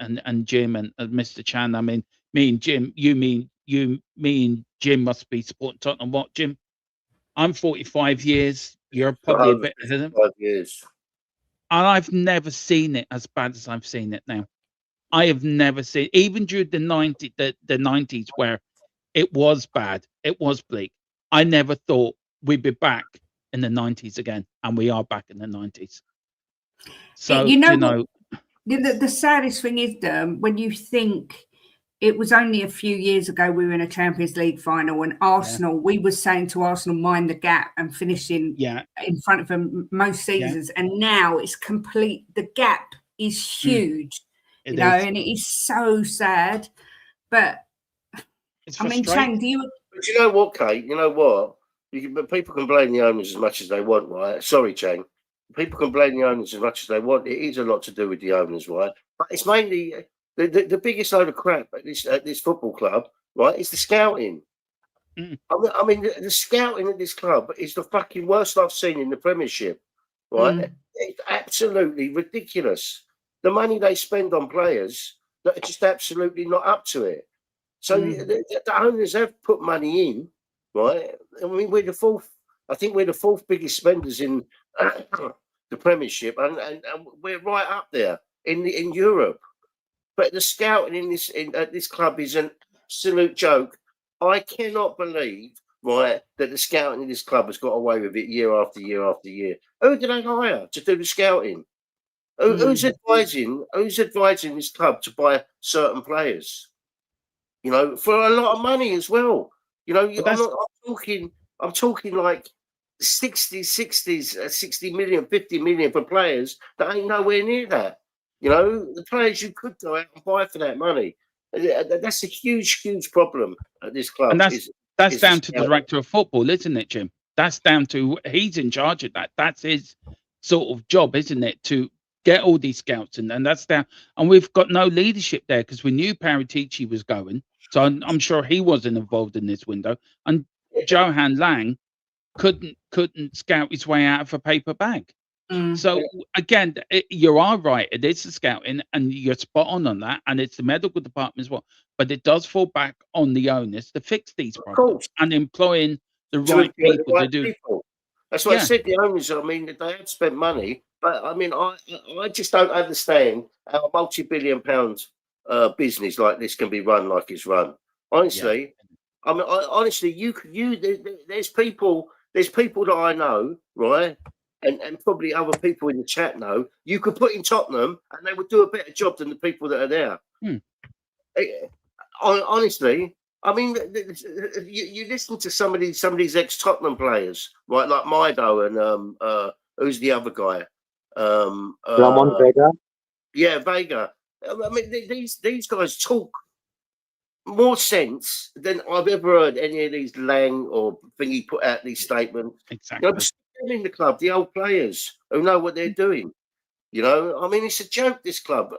Jim and Mr. Chan. I mean, me and Jim. Me and Jim must be supporting Tottenham. What, Jim? I'm 45 years. You're probably a bit ahead of him. 5 years. And I've never seen it as bad as I've seen it now. I have never seen, even during the 90s where it was bad, it was bleak. I never thought we'd be back in the 90s again, and we are back in the 90s. So the saddest thing is, when you think it was only a few years ago we were in a Champions League final, and Arsenal, we were saying to Arsenal, mind the gap, and finishing in front of them most seasons. And now it's complete. The gap is huge, you know, and it is so sad. But I mean, Chang, do you? But you know what, Kate? You know what? People can blame the owners as much as they want, right? Sorry, Chang. People can blame the owners as much as they want. It is a lot to do with the owners, right? But it's mainly the biggest load of crap at this football club, right? Is the scouting. I mean, the scouting at this club is the fucking worst I've seen in the Premiership, right? It's absolutely ridiculous. The money they spend on players that are just absolutely not up to it. So the owners have put money in, right? I mean, I think we're the fourth biggest spenders in the Premiership, and we're right up there in Europe. But the scouting at this club is an absolute joke. I cannot believe, right, that the scouting in this club has got away with it year after year after year. Who did they hire to do the scouting? Who's advising this club to buy certain players? You know, for a lot of money as well. You know, I'm talking like 60 million, 50 million for players that ain't nowhere near that. You know, the players you could go out and buy for that money. That's a huge, huge problem at this club. And that's down to the director of football, isn't it, Jim? That's down to, he's in charge of that. That's his sort of job, isn't it, to get all these scouts and that's down. And we've got no leadership there because we knew Paratici was going. So I'm sure he wasn't involved in this window. And Johan Lang couldn't scout his way out of a paper bag. So again, you are right. It is the scouting, and you're spot on that, and it's the medical department as well. But it does fall back on the owners to fix these problems and employing the right people to do. That's what I said. The owners, I mean, they had spent money, but I mean, I just don't understand how a multi-billion-pound business like this can be run like it's run. Honestly, I mean, honestly, there's people that I know, right? And probably other people in the chat know, you could put in Tottenham and they would do a better job than the people that are there. Honestly, I mean, you listen to some of these ex-Tottenham players, right? Like Mido and who's the other guy? Ramon Vega. Yeah, Vega. I mean, these guys talk more sense than I've ever heard any of these Lang or Thingy put out these statements. Exactly. You know, in the club, the old players who know what they're doing. You know, I mean, it's a joke, this club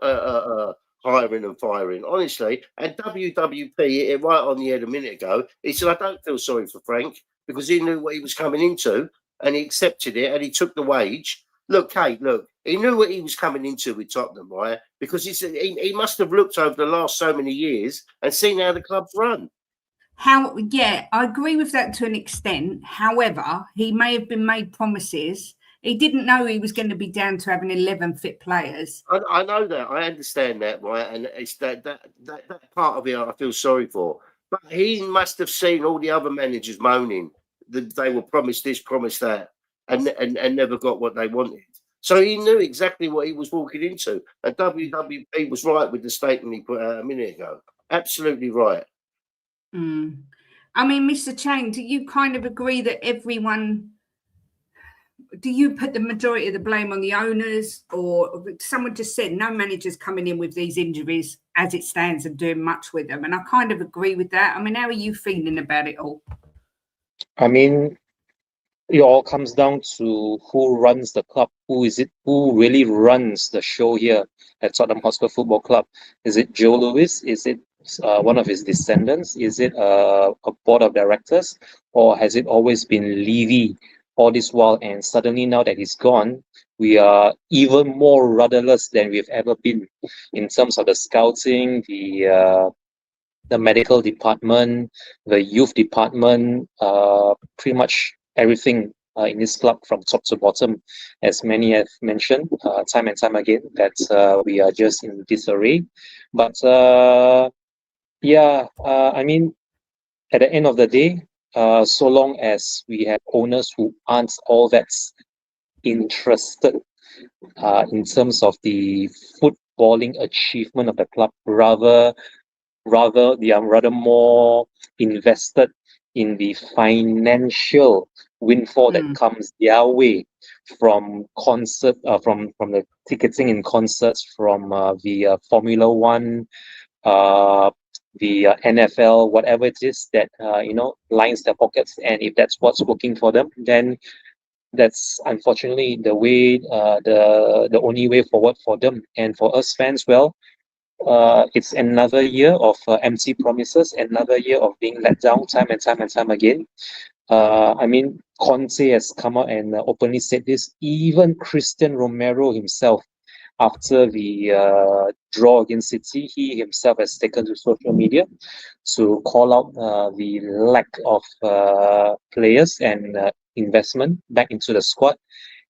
hiring and firing, honestly. And WWP hit it right on the head a minute ago. He said, I don't feel sorry for Frank because he knew what he was coming into and he accepted it and he took the wage. Look, Kate, he knew what he was coming into with Tottenham, right? Because he must have looked over the last so many years and seen how the club's run. I agree with that to an extent. However, he may have been made promises. He didn't know he was going to be down to having 11 fit players. I know that. I understand that, right? And it's that part of it I feel sorry for. But he must have seen all the other managers moaning that they were promised this, promised that, and never got what they wanted. So he knew exactly what he was walking into. And WWP was right with the statement he put out a minute ago. Absolutely right. I mean, Mr. Chang, do you kind of agree that do you put the majority of the blame on the owners, or someone just said no manager's coming in with these injuries as it stands and doing much with them? And I kind of agree with that. I mean, how are you feeling about it all? I mean, it all comes down to who runs the club. Who really runs the show here at Tottenham Hotspur Football Club? Is it Joe Lewis? Is it one of his descendants? Is it a board of directors? Or has it always been Levy all this while, and suddenly now that he's gone, we are even more rudderless than we've ever been in terms of the scouting, the medical department, the youth department, pretty much everything in this club from top to bottom. As many have mentioned time and time again, that we are just in disarray. But I mean, at the end of the day, so long as we have owners who aren't all that interested in terms of the footballing achievement of the club, rather they are rather more invested in the financial windfall that comes their way from the ticketing in concerts, from the Formula One, the NFL, whatever it is that lines their pockets. And if that's what's working for them, then that's unfortunately the way, the only way forward for them. And for us fans, well, it's another year of empty promises, another year of being let down time and time again. I mean, Conte has come out and openly said this. Even Christian Romero himself, after the draw against City, he himself has taken to social media to call out the lack of players and investment back into the squad.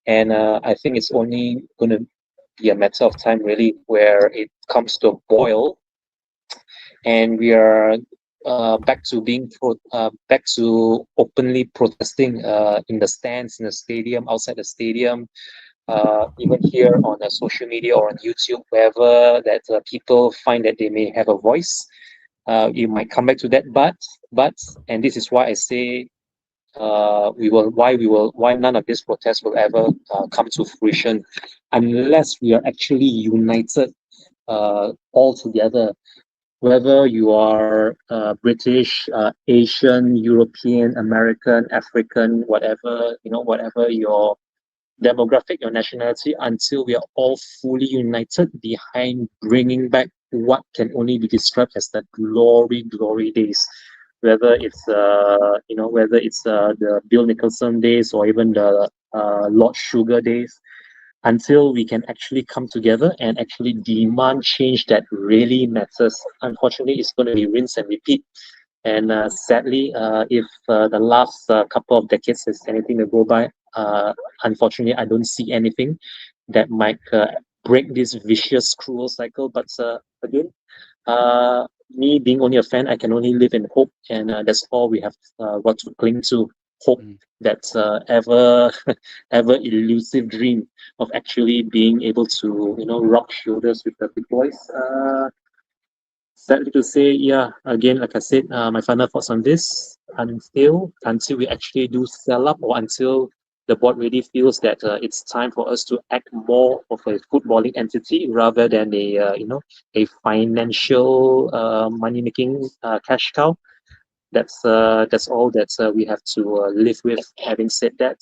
And I think it's only going to be a matter of time, really, where it comes to a boil, and we are back to back to openly protesting in the stands, in the stadium, outside the stadium, even here on social media or on YouTube, wherever that people find that they may have a voice. You might come back to that, but, and this is why I say why none of these protests will ever come to fruition unless we are actually united all together. Whether you are British, Asian, European, American, African, whatever, whatever your demographic, your nationality, until we are all fully united behind bringing back what can only be described as the glory days. Whether it's the Bill Nicholson days or even the Lord Sugar days, until we can actually come together and actually demand change that really matters. Unfortunately, it's going to be rinse and repeat. And sadly, if the last couple of decades is anything to go by, unfortunately, I don't see anything that might break this vicious, cruel cycle. But again, me being only a fan, I can only live in hope, and that's all we have got to cling to. Hope, that ever elusive dream of actually being able to rub shoulders with the big boys. Sadly to say, yeah, again, like I said, my final thoughts on this, until we actually do sell up, or until the board really feels that it's time for us to act more of a footballing entity rather than a financial money making cash cow. That's all that we have to live with. Having said that,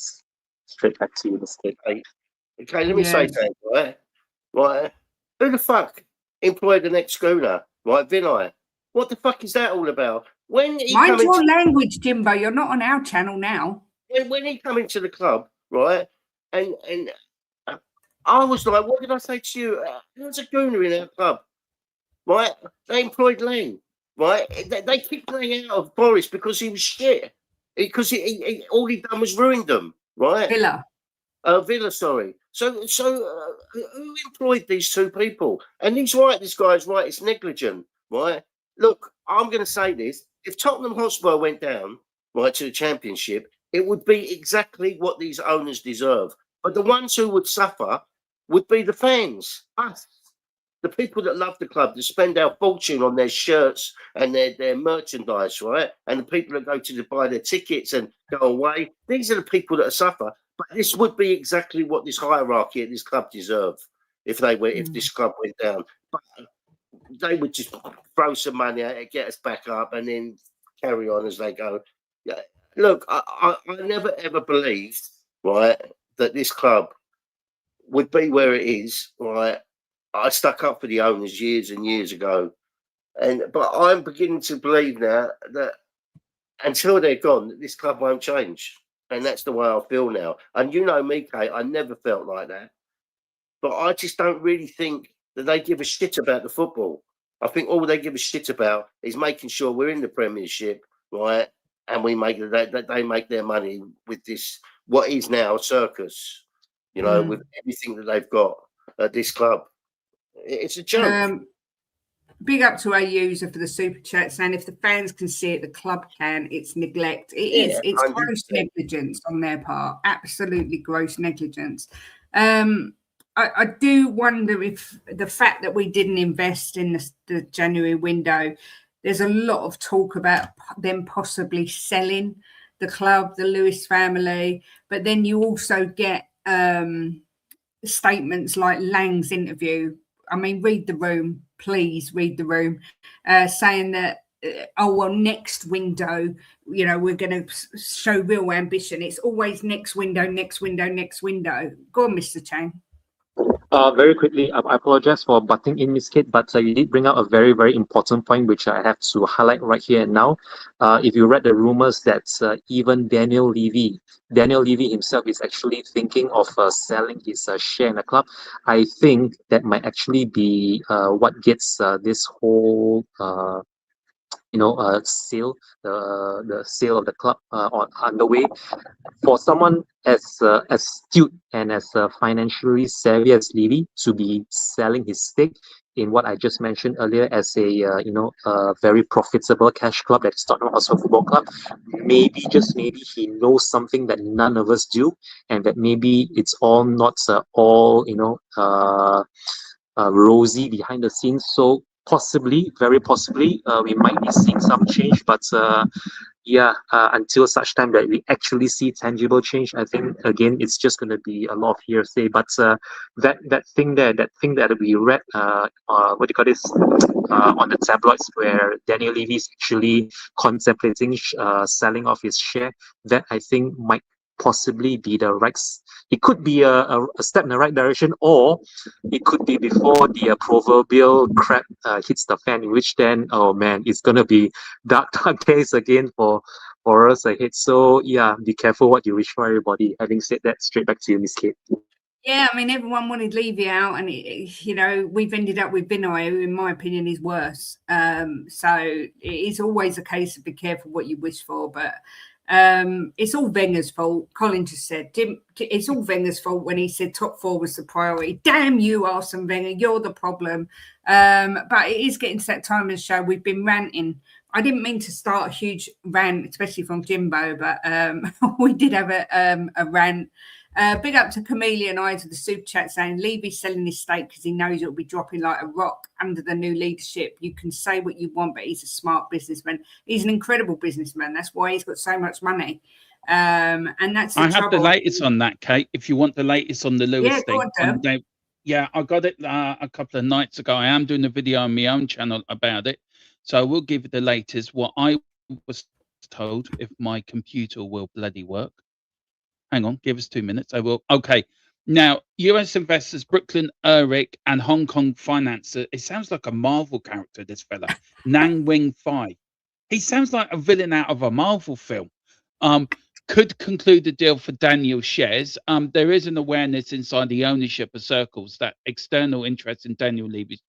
straight back to you, Mr. Okay, let me say something, right? Who the fuck employed the next schooner, right? Vinay. What the fuck is that all about? When he mind your language, Jimbo. You're not on our channel now. When he come into the club, right? And I was like, what did I say to you? There's a gooner in our club, right? They employed Lane, right? They kicked Lane out of Boris because he was shit. Because he all he done was ruined them, right? Villa, sorry. So who employed these two people? And he's right, this guy's right, it's negligent, right? Look, I'm going to say this. If Tottenham Hotspur went down, right, to the Championship, it would be exactly what these owners deserve. But the ones who would suffer would be the fans, us. The people that love the club, that spend our fortune on their shirts and their merchandise, right? And the people that go to buy their tickets and go away, these are the people that suffer. But this would be exactly what this hierarchy at this club deserve if this club went down. But they would just throw some money at it, get us back up, and then carry on as they go. Yeah. Look, I never ever believed, right, that this club would be where it is, right? I stuck up for the owners years and years ago, but I'm beginning to believe now that until they're gone, this club won't change. And that's the way I feel now. And you know me, Kate, I never felt like that. But I just don't really think that they give a shit about the football. I think all they give a shit about is making sure we're in the Premiership, right? And we make that they make their money with this, what is now a circus, you know, with everything that they've got at this club. It's a joke. Big up to our user for the super chat saying if the fans can see it, the club can. It's neglect. It's 100%. gross negligence on their part. Absolutely gross negligence. I do wonder if the fact that we didn't invest in the January window, there's a lot of talk about them possibly selling the club, the Lewis family, but then you also get statements like Lang's interview. I mean, read the room, please read the room, saying that, oh, well, next window, you know, we're going to show real ambition. It's always next window, next window, next window. Go on, Mr. Chang. Very quickly, I apologize for butting in, Miss Kate, but you did bring out a very, very important point, which I have to highlight right here and now. If you read the rumors that even Daniel Levy himself is actually thinking of selling his share in the club, I think that might actually be what gets this whole sale, the sale of the club underway. For someone as astute and as financially savvy as Levy to be selling his stake in what I just mentioned earlier as a very profitable cash club, that's Tottenham Hotspur Football Club, maybe, just maybe, he knows something that none of us do, and that maybe it's all not all rosy behind the scenes. So possibly, very possibly, we might be seeing some change, but until such time that we actually see tangible change, I think again it's just going to be a lot of hearsay. But that thing that we read, what do you call this, on the tabloids, where Daniel Levy is actually contemplating selling off his share, that I think might possibly be the right. It could be a step in the right direction, or it could be before the proverbial crap hits the fan, in which then, oh man, it's gonna be dark days again for us ahead. So yeah, be careful what you wish for, everybody. Having said that, straight back to you, Miss Kate. Yeah, I mean, everyone wanted Levy out, and we've ended up with Binoy, who, in my opinion, is worse. So it is always a case of be careful what you wish for, but. It's all Wenger's fault. Colin just said it's all Wenger's fault when he said top four was the priority. Damn you, Arsene Wenger, you're the problem. But it is getting to that time of the show. We've been ranting. I didn't mean to start a huge rant, especially from Jimbo, but we did have a rant. Big up to Chameleon Eyes of the super chat saying Levy's selling his stake because he knows it'll be dropping like a rock under the new leadership. You can say what you want, but he's a smart businessman. He's an incredible businessman. That's why he's got so much money. And that's I have the latest on that, Kate. If you want the latest on the Lewis thing, yeah, I got it a couple of nights ago. I am doing a video on my own channel about it, so I will give you the latest. What I was told, if my computer will bloody work. Hang on, give us 2 minutes. I will. Okay. Now, US investors, Brooklyn Eric and Hong Kong financer. It sounds like a Marvel character, this fella. Nang Wing Fai. He sounds like a villain out of a Marvel film. Could conclude the deal for Daniel shares. There is an awareness inside the ownership of circles that external interest in Daniel Levy's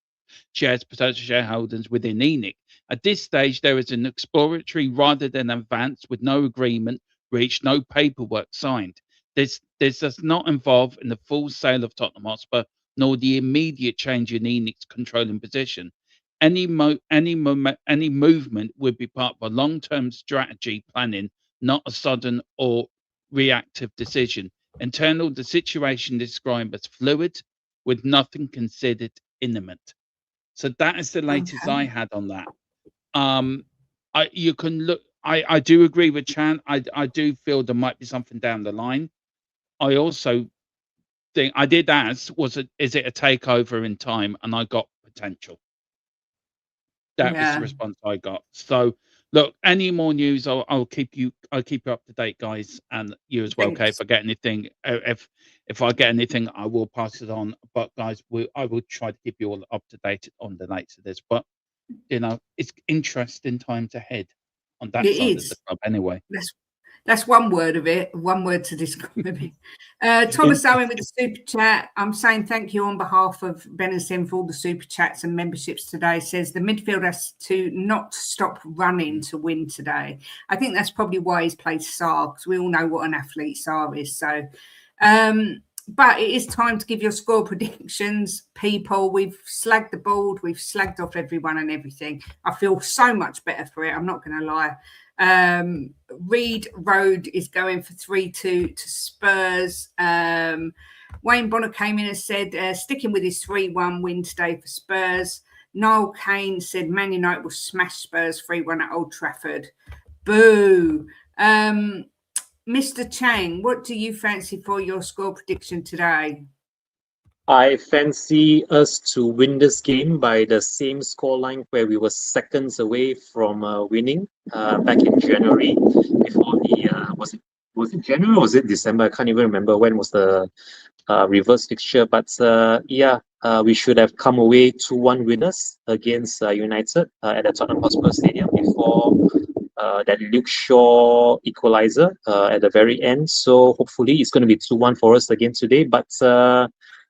shares, potential shareholders within ENIC. At this stage, there is an exploratory rather than advanced with no agreement reached, no paperwork signed. This does not involve in the full sale of Tottenham Hotspur, nor the immediate change in ENIC's controlling position. Any movement would be part of a long-term strategy planning, not a sudden or reactive decision. Internal, the situation described as fluid, with nothing considered imminent. So that is the latest I had on that. You can look. I do agree with Chan. I do feel there might be something down the line. I also think I did ask, is it a takeover in time? And I got potential. That was the response I got. So look, any more news, I'll keep you up to date, guys, and you as well, Kate. If I get anything, if I get anything, I will pass it on. But guys, I will try to keep you all up to date on the latest of this. But it's interesting times ahead on that side of the club, anyway. That's one word of it. One word to describe it. Thomas Owen with the super chat. I'm saying thank you on behalf of Ben and Sim for all the super chats and memberships today. Says the midfield has to not stop running to win today. I think that's probably why he's played Sarr, because we all know what an athlete Sarr is. So, but it is time to give your score predictions, people. We've slagged the board. We've slagged off everyone and everything. I feel so much better for it. I'm not going to lie. Reed Road is going for 3-2 to Spurs. Wayne Bonner came in and said sticking with his 3-1 win today for Spurs. Niall Kane said Man United will smash Spurs 3-1 at Old Trafford. Boo. Mr. Chang, what do you fancy for your score prediction today? I fancy us to win this game by the same scoreline where we were seconds away from winning back in January before the was it January or was it December? I can't even remember when was the reverse fixture. But we should have come away 2-1 winners against United at the Tottenham Hotspur Stadium before that Luke Shaw equalizer at the very end. So hopefully it's going to be 2-1 for us again today. But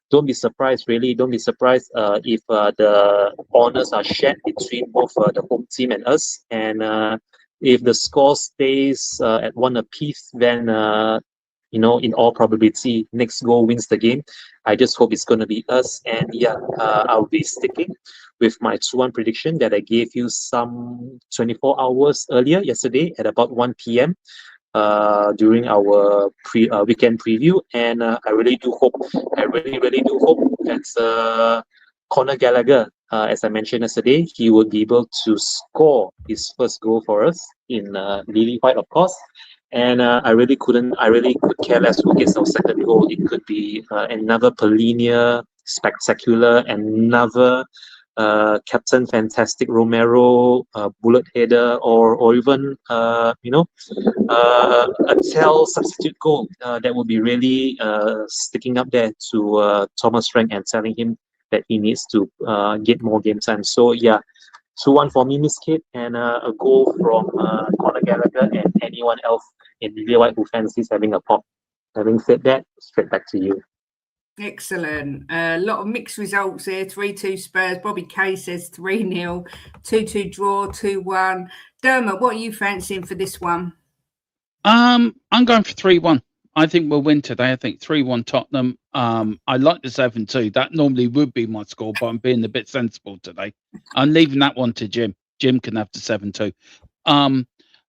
don't be surprised, really. Don't be surprised if the honours are shared between both the home team and us. And if the score stays at 1 apiece, then in all probability, next goal wins the game. I just hope it's going to be us. And I'll be sticking with my 2-1 prediction that I gave you some 24 hours earlier yesterday at about 1 p.m. During our weekend preview, and I really do hope that Conor Gallagher, as I mentioned yesterday, he would be able to score his first goal for us in Lily White, of course. And I really could care less who gets our second goal. It could be another Polinia spectacular, another Captain Fantastic Romero bullet header, or even a Tell substitute goal that would be really sticking up there to Thomas Frank and telling him that he needs to get more game time. So 2-1 for me, Miss Kate, and a goal from Conor Gallagher and anyone else in Lily White who fancies having a pop. Having said that, straight back to you. Excellent. A lot of mixed results here. 3-2 Spurs. Bobby Kay says 3-0. 2-2 draw. 2-1. Dermot, what are you fancying for this one? I'm going for 3-1. I think we'll win today. I think 3-1 Tottenham. I like the 7-2. That normally would be my score, but I'm being a bit sensible today. I'm leaving that one to Jim. Jim can have the 7-2.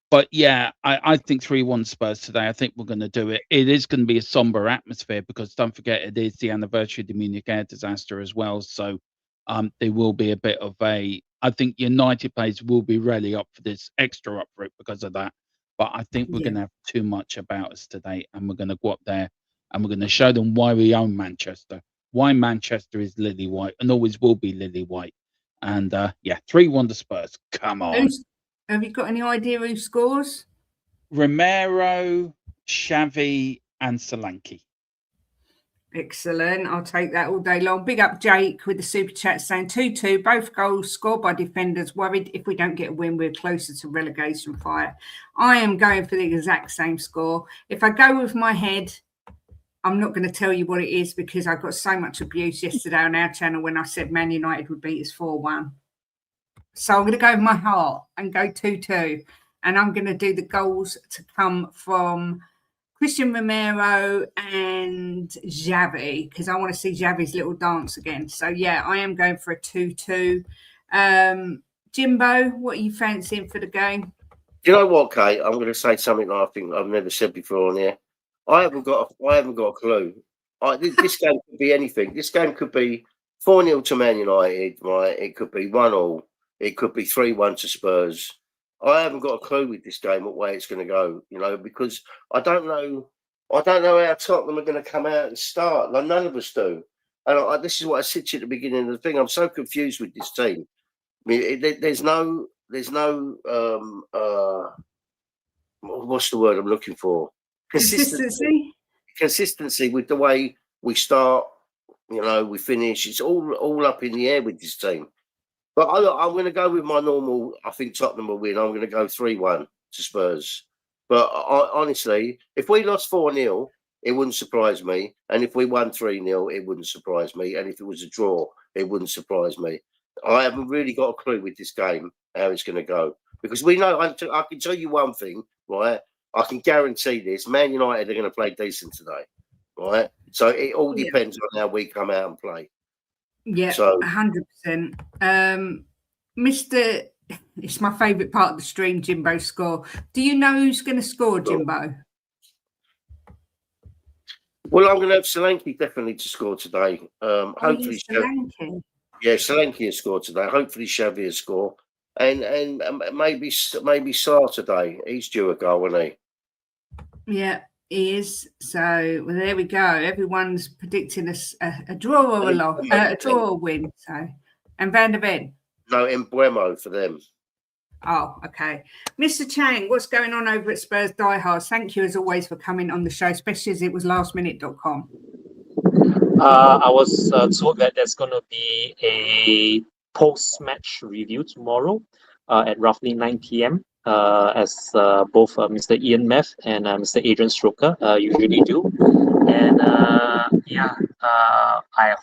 But yeah, I think 3-1 Spurs today. I think we're going to do it. It is going to be a somber atmosphere because don't forget it is the anniversary of the Munich air disaster as well. So there will be a bit of I think United players will be really up for this, extra up for it because of that. But I think we're going to have too much about us today, and we're going to go up there and we're going to show them why we own Manchester, why Manchester is lily white and always will be lily white. And 3-1 to Spurs. Come on. Have you got any idea who scores? Romero, Xavi, and Solanke. Excellent. I'll take that all day long. Big up Jake with the super chat saying 2-2. Both goals scored by defenders. Worried if we don't get a win, we're closer to relegation fight. I am going for the exact same score. If I go with my head, I'm not going to tell you what it is because I got so much abuse yesterday on our channel when I said Man United would beat us 4-1. So I'm going to go with my heart and go 2-2. And I'm going to do the goals to come from Christian Romero and Xavi because I want to see Xavi's little dance again. So, I am going for a 2-2. Jimbo, what are you fancying for the game? Do you know what, Kate? I'm going to say something that I think I've never said before on here. I haven't got a clue. This game could be anything. This game could be 4-0 to Man United, right? It could be 1-1. It could be 3-1 to Spurs. I haven't got a clue with this game what way it's going to go, because I don't know how Tottenham are going to come out and start. Like none of us do. And this is what I said to you at the beginning of the thing. I'm so confused with this team. I mean, there's no what's the word I'm looking for? Consistency with the way we start, we finish. It's all up in the air with this team. But I'm going to go with my normal. I think Tottenham will win. I'm going to go 3-1 to Spurs. But honestly, if we lost 4-0, it wouldn't surprise me. And if we won 3-0, it wouldn't surprise me. And if it was a draw, it wouldn't surprise me. I haven't really got a clue with this game how it's going to go, because we know. I can tell you one thing, right? I can guarantee this: Man United are going to play decent today, right? So it all depends on how we come out and play. Yeah, so 100%. Mr. It's my favourite part of the stream, Jimbo score. Do you know who's going to score, Jimbo? Well, I'm going to have Solanke definitely to score today. Hopefully, Solanke. Yeah, Solanke has scored today. Hopefully, Xavi will score, and maybe Sarr today. He's due a goal, isn't he? Yeah, he is. So well, there we go. Everyone's predicting a draw or a loss, a draw or win. So, and Van der Ven. No, Embuemo for them. Oh, okay. Mr. Chang, what's going on over at Spurs Diehards? Thank you as always for coming on the show, especially as it was lastminute.com. I was told that there's going to be a post-match review tomorrow at roughly 9 p.m. As both Mr. Ian Meth and Mr. Adrian Stroker usually do. And I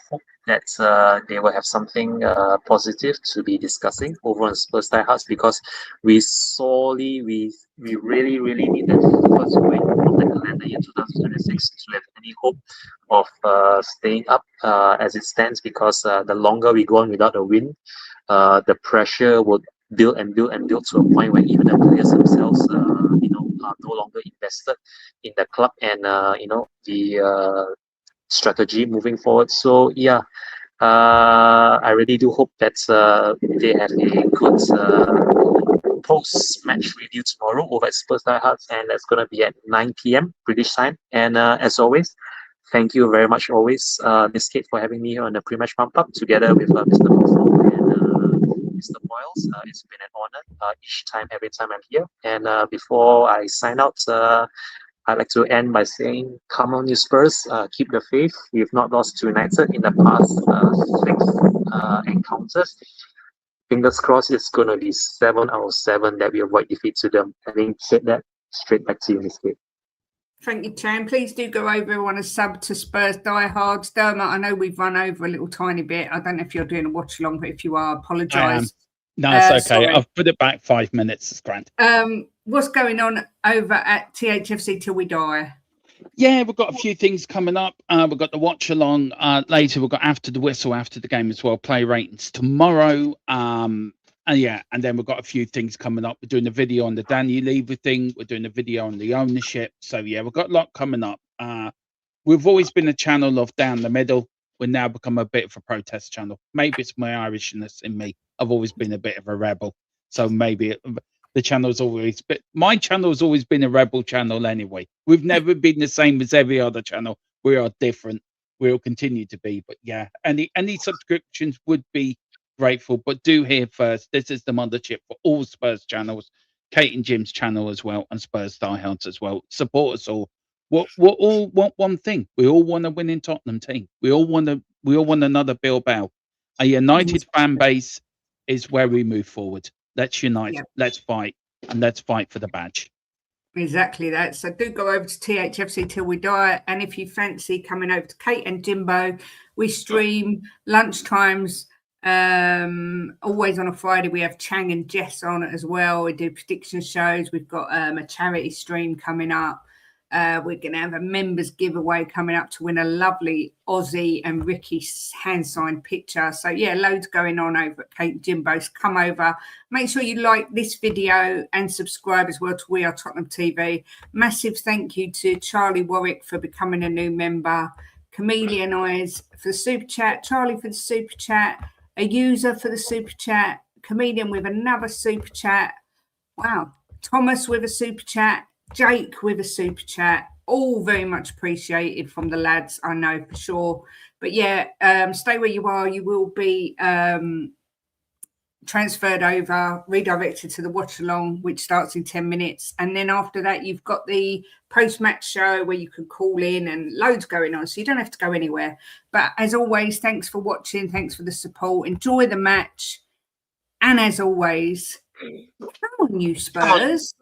hope that they will have something positive to be discussing over on Spurs Diehards, because we really need that first win of the calendar year 2026 to have any hope of staying up as it stands, because the longer we go on without a win, the pressure would build to a point where even the players themselves are no longer invested in the club and the strategy moving forward. So I really do hope that they have a good post-match review tomorrow over at Spurs Diehards, and that's going to be at 9 p.m. British time. And as always, thank you very much always, Ms. Kate, for having me here on the pre-match pump-up together with Mr. Mofo and Mr. Boyles. It's been an honor every time I'm here. And before I sign out, I'd like to end by saying, come on, you Spurs, keep the faith. We've not lost to United in the past 6 encounters. Fingers crossed it's going to be 7 out of 7 that we avoid defeat to them. Having said that, straight back to you, Ms. Kate. Thank you, Chan. Please do go over on a sub to Spurs Diehards. Dermot, I know we've run over a little tiny bit. I don't know if you're doing a watch along, but if you are, apologise. No, it's okay. Sorry. I've put it back 5 minutes. It's grand. What's going on over at THFC Till We Die? Yeah, we've got a few things coming up. We've got the watch along later. We've got after the whistle, after the game as well. Play ratings tomorrow. And then we've got a few things coming up. We're doing a video on the Daniel Levy thing. We're doing a video on the ownership. So yeah, we've got a lot coming up. We've always been a channel of down the middle. We're now become a bit of a protest channel. Maybe it's my Irishness in me. I've always been a bit of a rebel. So maybe the channel's always, but my channel's always been a rebel channel anyway. We've never been the same as every other channel. We are different. We'll continue to be. But yeah, any subscriptions would be grateful. But do hear first, this is the mothership for all Spurs channels, Kate and Jim's channel as well, and Spurs Diehards as well. Support us all. We all want one thing. We all want a winning Tottenham team. We all want another Bilbao. A united fan base is where we move forward. Let's unite. Yep. Let's fight, and let's fight for the badge. Exactly that. So do go over to THFC Till We Die, and if you fancy coming over to Kate and Jimbo, we stream lunchtimes. Always on a Friday. We have Chang and Jess on as well. We do prediction shows. We've got a charity stream coming up. We're going to have a members giveaway coming up to win a lovely Aussie and Ricky hand-signed picture. So, yeah, loads going on over at Kate and Jimbo's. Come over. Make sure you like this video and subscribe as well to We Are Tottenham TV. Massive thank you to Charlie Warwick for becoming a new member. Chameleon Eyes for the super chat. Charlie for the super chat. A user for the super chat. Chameleon with another super chat. Wow. Thomas with a super chat. Jake with a super chat, all very much appreciated from the lads, I know for sure. But yeah, stay where you are. You will be transferred over, redirected to the watch along, which starts in 10 minutes. And then after that, you've got the post-match show where you can call in and loads going on. So you don't have to go anywhere. But as always, thanks for watching. Thanks for the support. Enjoy the match. And as always, come on, you Spurs.